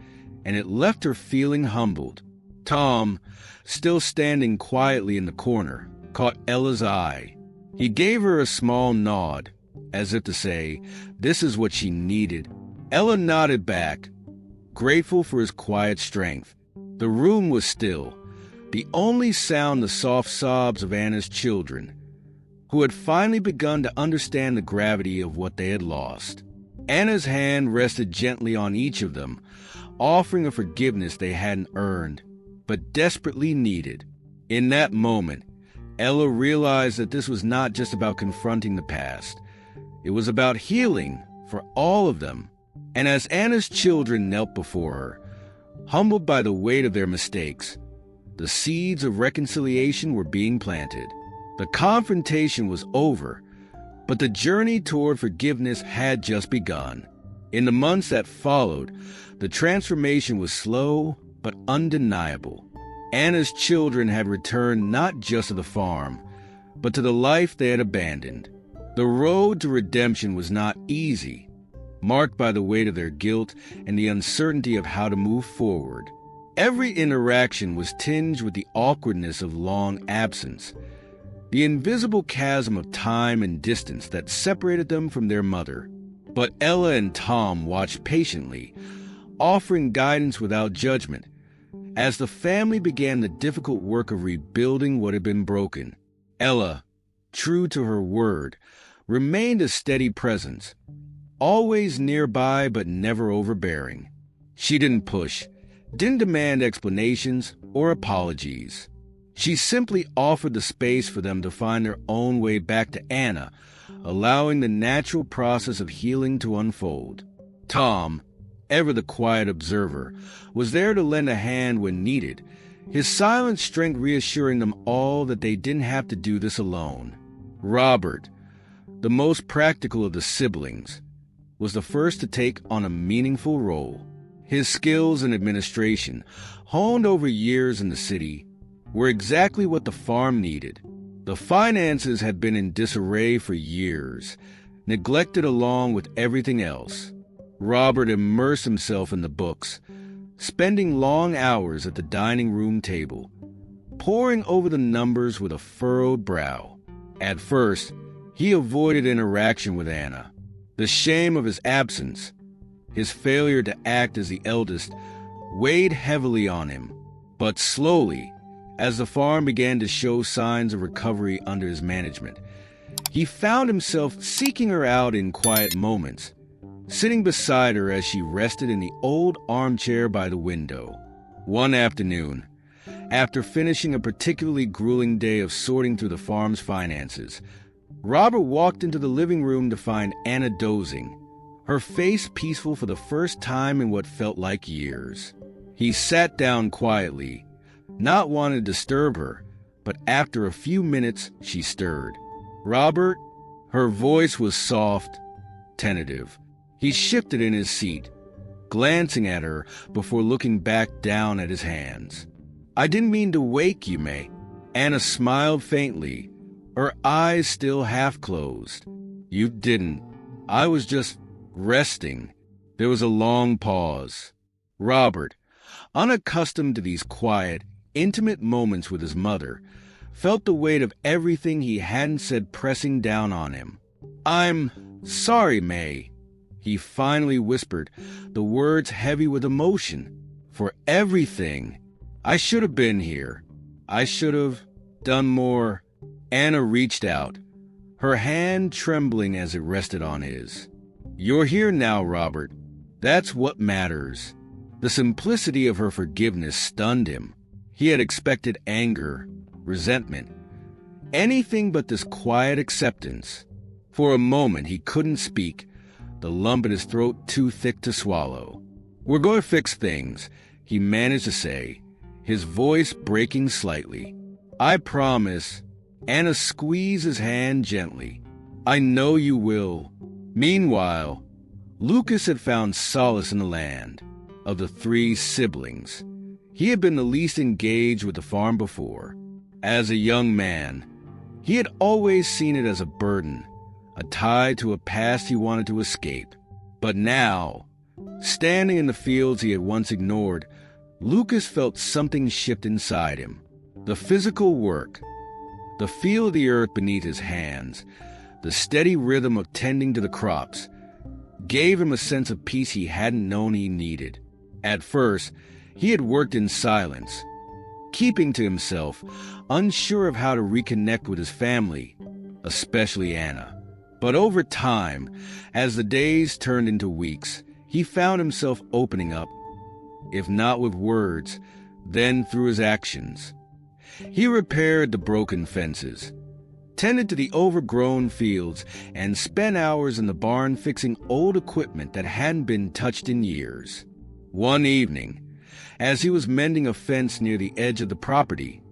and it left her feeling humbled. Tom, still standing quietly in the corner, caught Ella's eye. He gave her a small nod, as if to say, this is what she needed. Ella nodded back, grateful for his quiet strength. The room was still, the only sound the soft sobs of Anna's children, who had finally begun to understand the gravity of what they had lost. Anna's hand rested gently on each of them, offering a forgiveness they hadn't earned, but desperately needed. In that moment, Ella realized that this was not just about confronting the past. It was about healing for all of them. And as Anna's children knelt before her, humbled by the weight of their mistakes, the seeds of reconciliation were being planted. The confrontation was over, but the journey toward forgiveness had just begun. In the months that followed, the transformation was slow but undeniable. Anna's children had returned not just to the farm, but to the life they had abandoned. The road to redemption was not easy, marked by the weight of their guilt and the uncertainty of how to move forward. Every interaction was tinged with the awkwardness of long absence, the invisible chasm of time and distance that separated them from their mother. But Ella and Tom watched patiently, offering guidance without judgment, as the family began the difficult work of rebuilding what had been broken. Ella, true to her word, remained a steady presence, always nearby but never overbearing. She didn't push, didn't demand explanations or apologies. She simply offered the space for them to find their own way back to Anna, allowing the natural process of healing to unfold. Tom, ever the quiet observer, was there to lend a hand when needed, his silent strength reassuring them all that they didn't have to do this alone. Robert, the most practical of the siblings, was the first to take on a meaningful role. His skills in administration, honed over years in the city, were exactly what the farm needed. The finances had been in disarray for years, neglected along with everything else. Robert immersed himself in the books, spending long hours at the dining room table, poring over the numbers with a furrowed brow. At first, he avoided interaction with Anna. The shame of his absence, his failure to act as the eldest, weighed heavily on him. But slowly, as the farm began to show signs of recovery under his management, he found himself seeking her out in quiet moments, sitting beside her as she rested in the old armchair by the window. One afternoon, after finishing a particularly grueling day of sorting through the farm's finances, Robert walked into the living room to find Anna dozing, her face peaceful for the first time in what felt like years. He sat down quietly, not wanting to disturb her, but after a few minutes, she stirred. "Robert?" Her voice was soft, tentative. He shifted in his seat, glancing at her before looking back down at his hands. "I didn't mean to wake you, May." Anna smiled faintly, her eyes still half closed. "You didn't. I was just resting." There was a long pause. Robert, unaccustomed to these quiet, intimate moments with his mother, felt the weight of everything he hadn't said pressing down on him. "I'm sorry, May," he finally whispered, the words heavy with emotion. "For everything. I should have been here. I should have done more." Anna reached out, her hand trembling as it rested on his. "You're here now, Robert. That's what matters." The simplicity of her forgiveness stunned him. He had expected anger, resentment, anything but this quiet acceptance. For a moment he couldn't speak, the lump in his throat too thick to swallow. "We're going to fix things," he managed to say, his voice breaking slightly. "I promise." Anna squeezed his hand gently. "I know you will." Meanwhile, Lucas had found solace in the land. Of the three siblings, he had been the least engaged with the farm before. As a young man, he had always seen it as a burden, a tie to a past he wanted to escape. But now, standing in the fields he had once ignored, Lucas felt something shift inside him. The physical work, the feel of the earth beneath his hands, the steady rhythm of tending to the crops, gave him a sense of peace he hadn't known he needed. At first, he had worked in silence, keeping to himself, unsure of how to reconnect with his family, especially Anna. But over time, as the days turned into weeks, he found himself opening up, if not with words, then through his actions. He repaired the broken fences, tended to the overgrown fields, and spent hours in the barn fixing old equipment that hadn't been touched in years. One evening, as he was mending a fence near the edge of the property,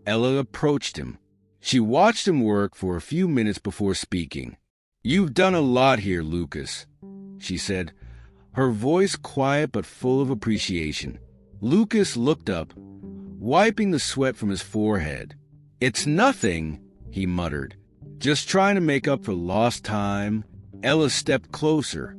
Ella approached him. She watched him work for a few minutes before speaking. "You've done a lot here, Lucas," she said, her voice quiet but full of appreciation. Lucas looked up, wiping the sweat from his forehead. "It's nothing," he muttered. "Just trying to make up for lost time." Ella stepped closer,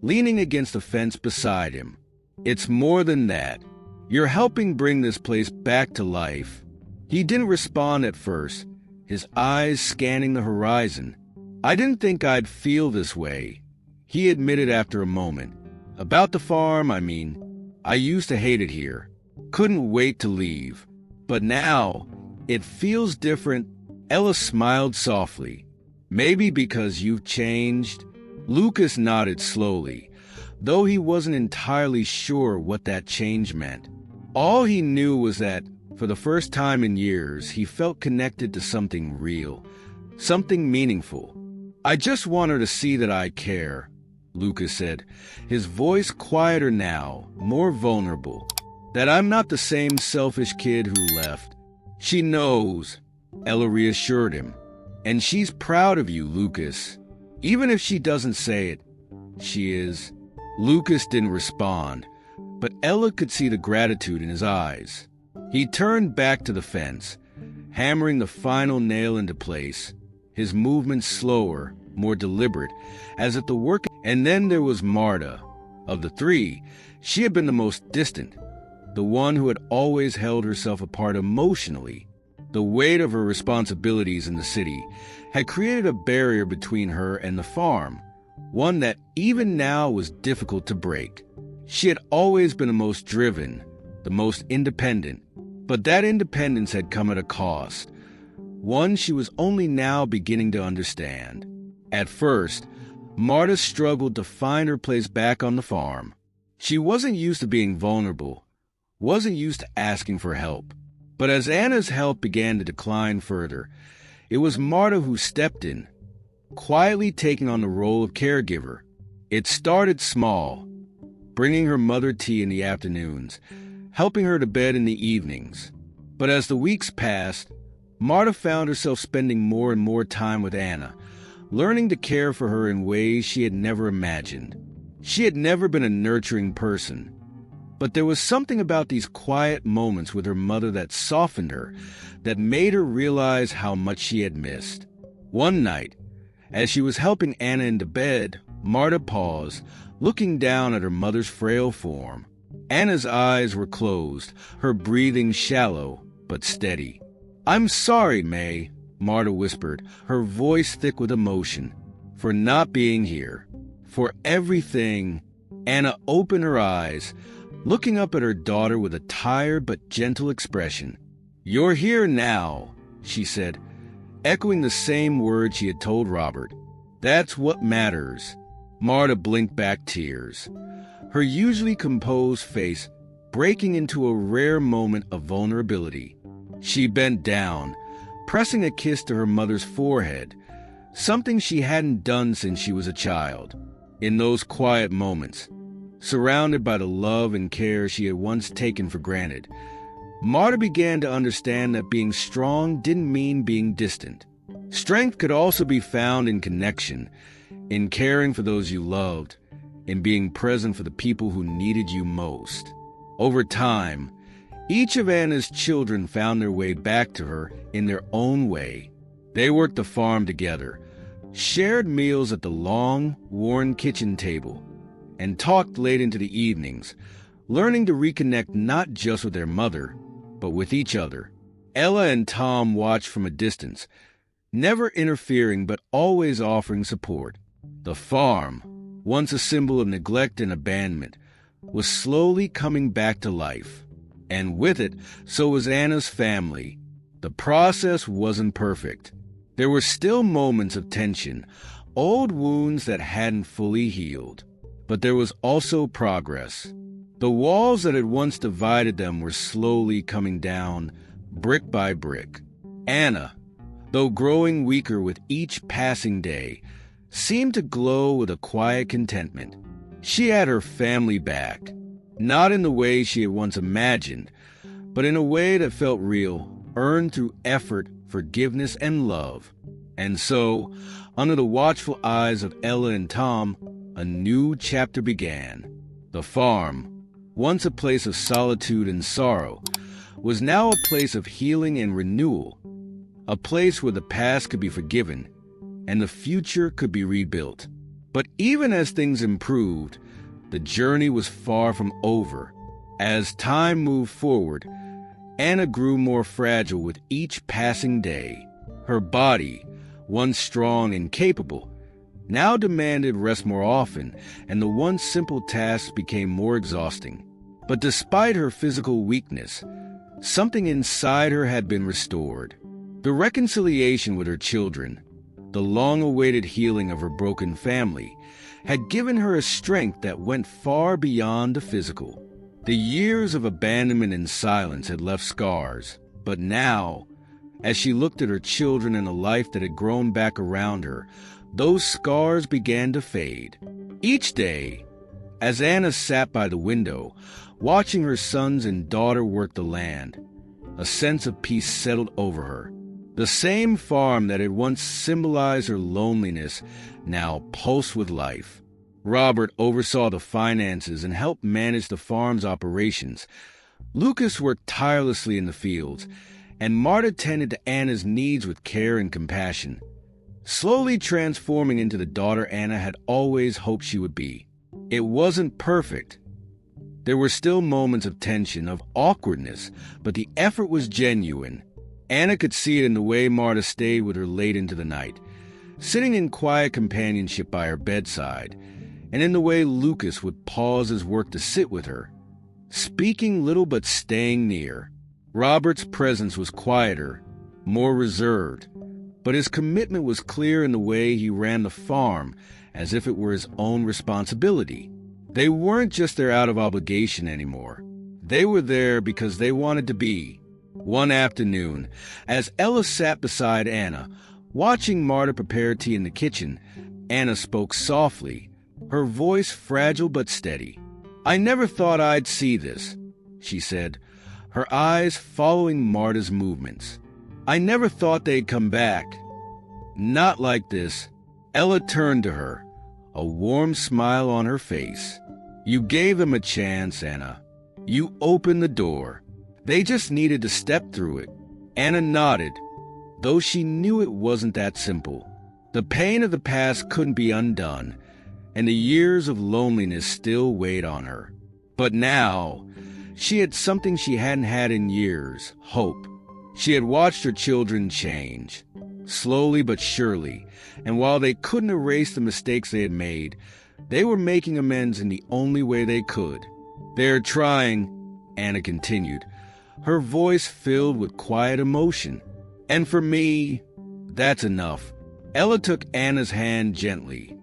leaning against the fence beside him. "It's more than that. You're helping bring this place back to life." He didn't respond at first, his eyes scanning the horizon. "I didn't think I'd feel this way," he admitted after a moment. "About the farm, I mean. I used to hate it here. Couldn't wait to leave. But now, it feels different." Ella smiled softly. "Maybe because you've changed?" Lucas nodded slowly, though he wasn't entirely sure what that change meant. All he knew was that, for the first time in years, he felt connected to something real, something meaningful. "I just want her to see that I care," Lucas said, his voice quieter now, more vulnerable. "That I'm not the same selfish kid who left." "She knows," Ella reassured him. "And she's proud of you, Lucas. Even if she doesn't say it, she is." Lucas didn't respond, but Ella could see the gratitude in his eyes. He turned back to the fence, hammering the final nail into place, his movements slower, more deliberate, as if the work... And then there was Marta. Of the three, she had been the most distant, the one who had always held herself apart emotionally. The weight of her responsibilities in the city had created a barrier between her and the farm, one that even now was difficult to break. She had always been the most driven, the most independent, but that independence had come at a cost, one she was only now beginning to understand. At first, Marta struggled to find her place back on the farm. She wasn't used to being vulnerable, wasn't used to asking for help. But as Anna's help began to decline further, it was Marta who stepped in, quietly taking on the role of caregiver. It started small, bringing her mother tea in the afternoons, helping her to bed in the evenings. But as the weeks passed, Marta found herself spending more and more time with Anna, learning to care for her in ways she had never imagined. She had never been a nurturing person, but there was something about these quiet moments with her mother that softened her, that made her realize how much she had missed. One night, as she was helping Anna into bed, Marta paused, looking down at her mother's frail form. Anna's eyes were closed, her breathing shallow but steady. "I'm sorry, May," Marta whispered, her voice thick with emotion, "for not being here, for everything." Anna opened her eyes, looking up at her daughter with a tired but gentle expression. "You're here now," she said, echoing the same words she had told Robert. "That's what matters." Marta blinked back tears, her usually composed face breaking into a rare moment of vulnerability. She bent down, pressing a kiss to her mother's forehead, something she hadn't done since she was a child. In those quiet moments, surrounded by the love and care she had once taken for granted, Marta began to understand that being strong didn't mean being distant. Strength could also be found in connection, in caring for those you loved, in being present for the people who needed you most. Over time, each of Anna's children found their way back to her in their own way. They worked the farm together, shared meals at the long, worn kitchen table, and talked late into the evenings, learning to reconnect not just with their mother, but with each other. Ella and Tom watched from a distance, never interfering but always offering support. The farm, once a symbol of neglect and abandonment, was slowly coming back to life. And with it, so was Anna's family. The process wasn't perfect. There were still moments of tension, old wounds that hadn't fully healed. But there was also progress. The walls that had once divided them were slowly coming down, brick by brick. Anna, though growing weaker with each passing day, seemed to glow with a quiet contentment. She had her family back, not in the way she had once imagined, but in a way that felt real, earned through effort, forgiveness, and love. And so, under the watchful eyes of Ella and Tom, a new chapter began. The farm, once a place of solitude and sorrow, was now a place of healing and renewal, a place where the past could be forgiven and the future could be rebuilt. But even as things improved, the journey was far from over. As time moved forward, Anna grew more fragile with each passing day. Her body, once strong and capable, now demanded rest more often, and the once simple tasks became more exhausting. But despite her physical weakness, something inside her had been restored. The reconciliation with her children, the long-awaited healing of her broken family, had given her a strength that went far beyond the physical. The years of abandonment and silence had left scars, but now, as she looked at her children and the life that had grown back around her, those scars began to fade. Each day, as Anna sat by the window, watching her sons and daughter work the land, a sense of peace settled over her. The same farm that had once symbolized her loneliness now pulsed with life. Robert oversaw the finances and helped manage the farm's operations. Lucas worked tirelessly in the fields, and Marta tended to Anna's needs with care and compassion, slowly transforming into the daughter Anna had always hoped she would be. It wasn't perfect. There were still moments of tension, of awkwardness, but the effort was genuine. Anna could see it in the way Marta stayed with her late into the night, sitting in quiet companionship by her bedside, and in the way Lucas would pause his work to sit with her, speaking little but staying near. Robert's presence was quieter, more reserved, but his commitment was clear in the way he ran the farm as if it were his own responsibility. They weren't just there out of obligation anymore. They were there because they wanted to be. One afternoon, as Ella sat beside Anna, watching Marta prepare tea in the kitchen, Anna spoke softly, her voice fragile but steady. "I never thought I'd see this," she said, her eyes following Marta's movements. "I never thought they'd come back. Not like this." Ella turned to her, a warm smile on her face. "You gave them a chance, Anna. You opened the door. They just needed to step through it." Anna nodded, though she knew it wasn't that simple. The pain of the past couldn't be undone, and the years of loneliness still weighed on her. But now, she had something she hadn't had in years: hope. She had watched her children change, slowly but surely, and while they couldn't erase the mistakes they had made, they were making amends in the only way they could. "They're trying," Anna continued, her voice filled with quiet emotion. "And for me, that's enough." Ella took Anna's hand gently,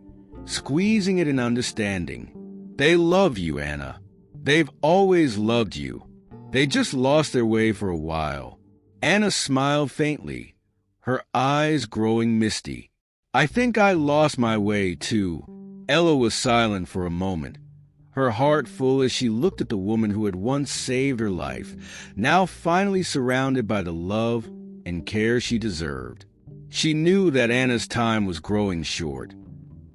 squeezing it in understanding. "They love you, Anna. They've always loved you. They just lost their way for a while." Anna smiled faintly, her eyes growing misty. "I think I lost my way, too." Ella was silent for a moment, her heart full as she looked at the woman who had once saved her life, now finally surrounded by the love and care she deserved. She knew that Anna's time was growing short,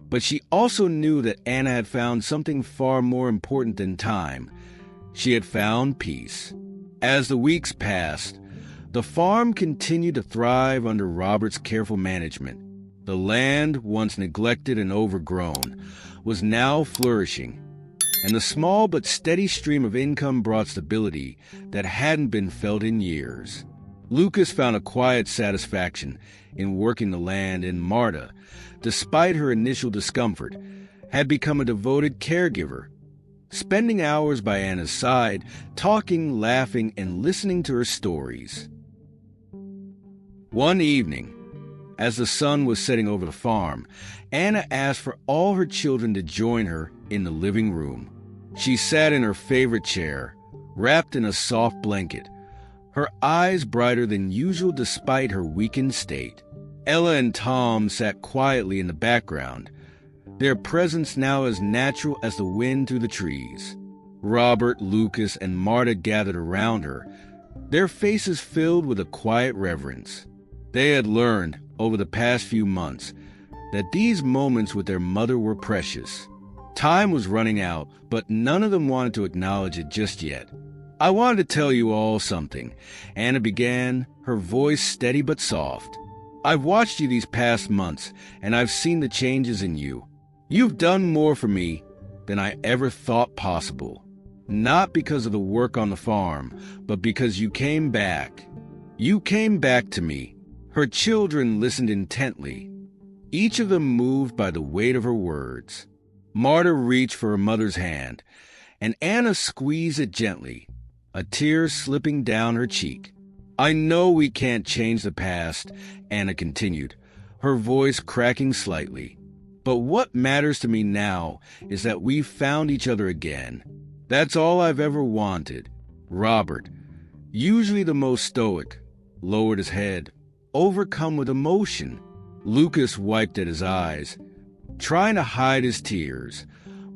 but she also knew that Anna had found something far more important than time. She had found peace. As the weeks passed, the farm continued to thrive under Robert's careful management. The land, once neglected and overgrown, was now flourishing, and the small but steady stream of income brought stability that hadn't been felt in years. Lucas found a quiet satisfaction in working the land, and Marta, despite her initial discomfort, had become a devoted caregiver, spending hours by Anna's side, talking, laughing, and listening to her stories. One evening, as the sun was setting over the farm, Anna asked for all her children to join her in the living room. She sat in her favorite chair, wrapped in a soft blanket, her eyes brighter than usual despite her weakened state. Ella and Tom sat quietly in the background, their presence now as natural as the wind through the trees. Robert, Lucas, and Marta gathered around her, their faces filled with a quiet reverence. They had learned, over the past few months, that these moments with their mother were precious. Time was running out, but none of them wanted to acknowledge it just yet. "I wanted to tell you all something," Anna began, her voice steady but soft. "I've watched you these past months, and I've seen the changes in you. You've done more for me than I ever thought possible. Not because of the work on the farm, but because you came back. You came back to me." Her children listened intently, each of them moved by the weight of her words. Marta reached for her mother's hand, and Anna squeezed it gently, a tear slipping down her cheek. "I know we can't change the past," Anna continued, her voice cracking slightly. "But what matters to me now is that we've found each other again. That's all I've ever wanted." Robert, usually the most stoic, lowered his head, overcome with emotion. Lucas wiped at his eyes, trying to hide his tears,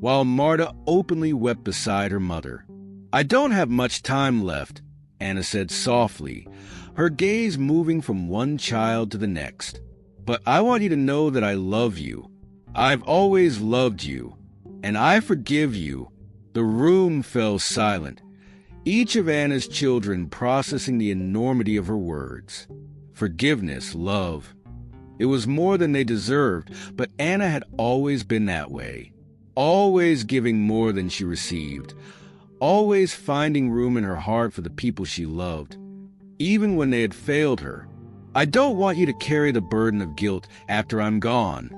while Marta openly wept beside her mother. "I don't have much time left," Anna said softly, her gaze moving from one child to the next. "But I want you to know that I love you. I've always loved you, and I forgive you." The room fell silent, each of Anna's children processing the enormity of her words. Forgiveness, love. It was more than they deserved, but Anna had always been that way. Always giving more than she received. Always finding room in her heart for the people she loved, even when they had failed her. "I don't want you to carry the burden of guilt after I'm gone,"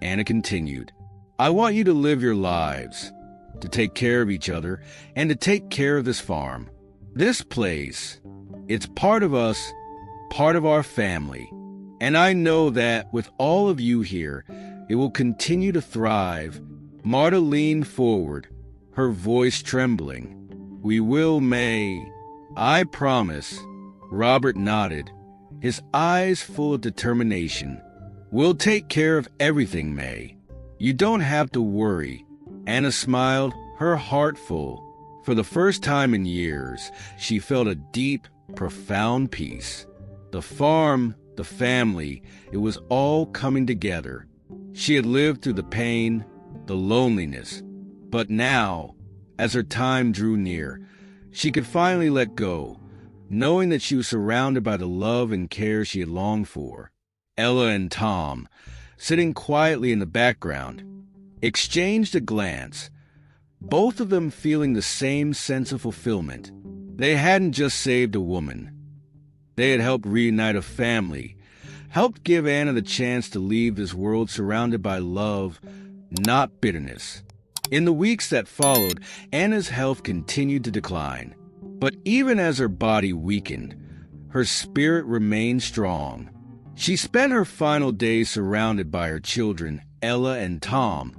Anna continued. "I want you to live your lives, to take care of each other, and to take care of this farm. This place, it's part of us, part of our family. And I know that with all of you here, it will continue to thrive." Marta leaned forward, her voice trembling. "We will, May. I promise." Robert nodded, his eyes full of determination. "We'll take care of everything, May. You don't have to worry." Anna smiled, her heart full. For the first time in years, she felt a deep, profound peace. The farm, the family, it was all coming together. She had lived through the pain, the loneliness. But now, as her time drew near, she could finally let go, knowing that she was surrounded by the love and care she had longed for. Ella and Tom, sitting quietly in the background, exchanged a glance, both of them feeling the same sense of fulfillment. They hadn't just saved a woman. They had helped reunite a family, helped give Anna the chance to leave this world surrounded by love, not bitterness. In the weeks that followed, Anna's health continued to decline. But even as her body weakened, her spirit remained strong. She spent her final days surrounded by her children, Ella and Tom,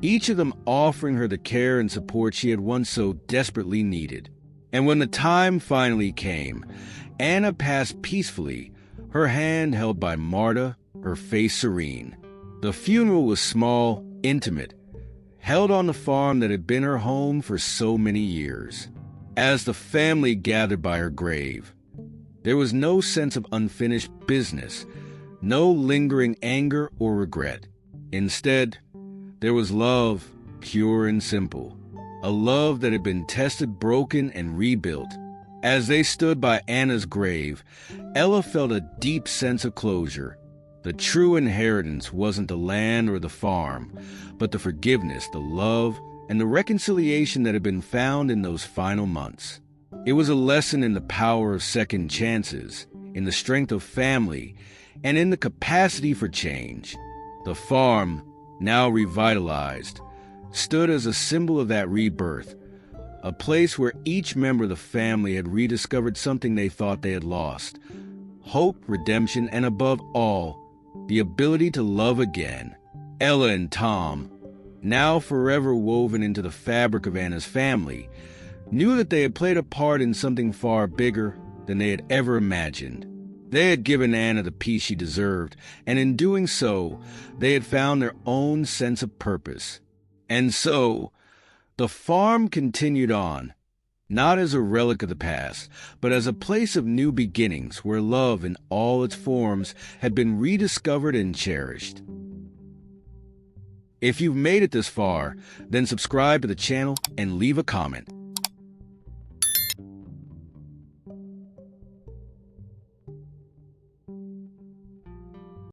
each of them offering her the care and support she had once so desperately needed. And when the time finally came, Anna passed peacefully, her hand held by Marta, her face serene. The funeral was small, intimate, held on the farm that had been her home for so many years. As the family gathered by her grave, there was no sense of unfinished business, no lingering anger or regret. Instead, there was love, pure and simple, a love that had been tested, broken, and rebuilt. As they stood by Anna's grave, Ella felt a deep sense of closure. The true inheritance wasn't the land or the farm, but the forgiveness, the love, and the reconciliation that had been found in those final months. It was a lesson in the power of second chances, in the strength of family, and in the capacity for change. The farm, now revitalized, stood as a symbol of that rebirth, a place where each member of the family had rediscovered something they thought they had lost: hope, redemption, and above all, the ability to love again. Ella and Tom, now forever woven into the fabric of Anna's family, knew that they had played a part in something far bigger than they had ever imagined. They had given Anna the peace she deserved, and in doing so, they had found their own sense of purpose. And so, the farm continued on, not as a relic of the past, but as a place of new beginnings where love in all its forms had been rediscovered and cherished. If you've made it this far, then subscribe to the channel and leave a comment.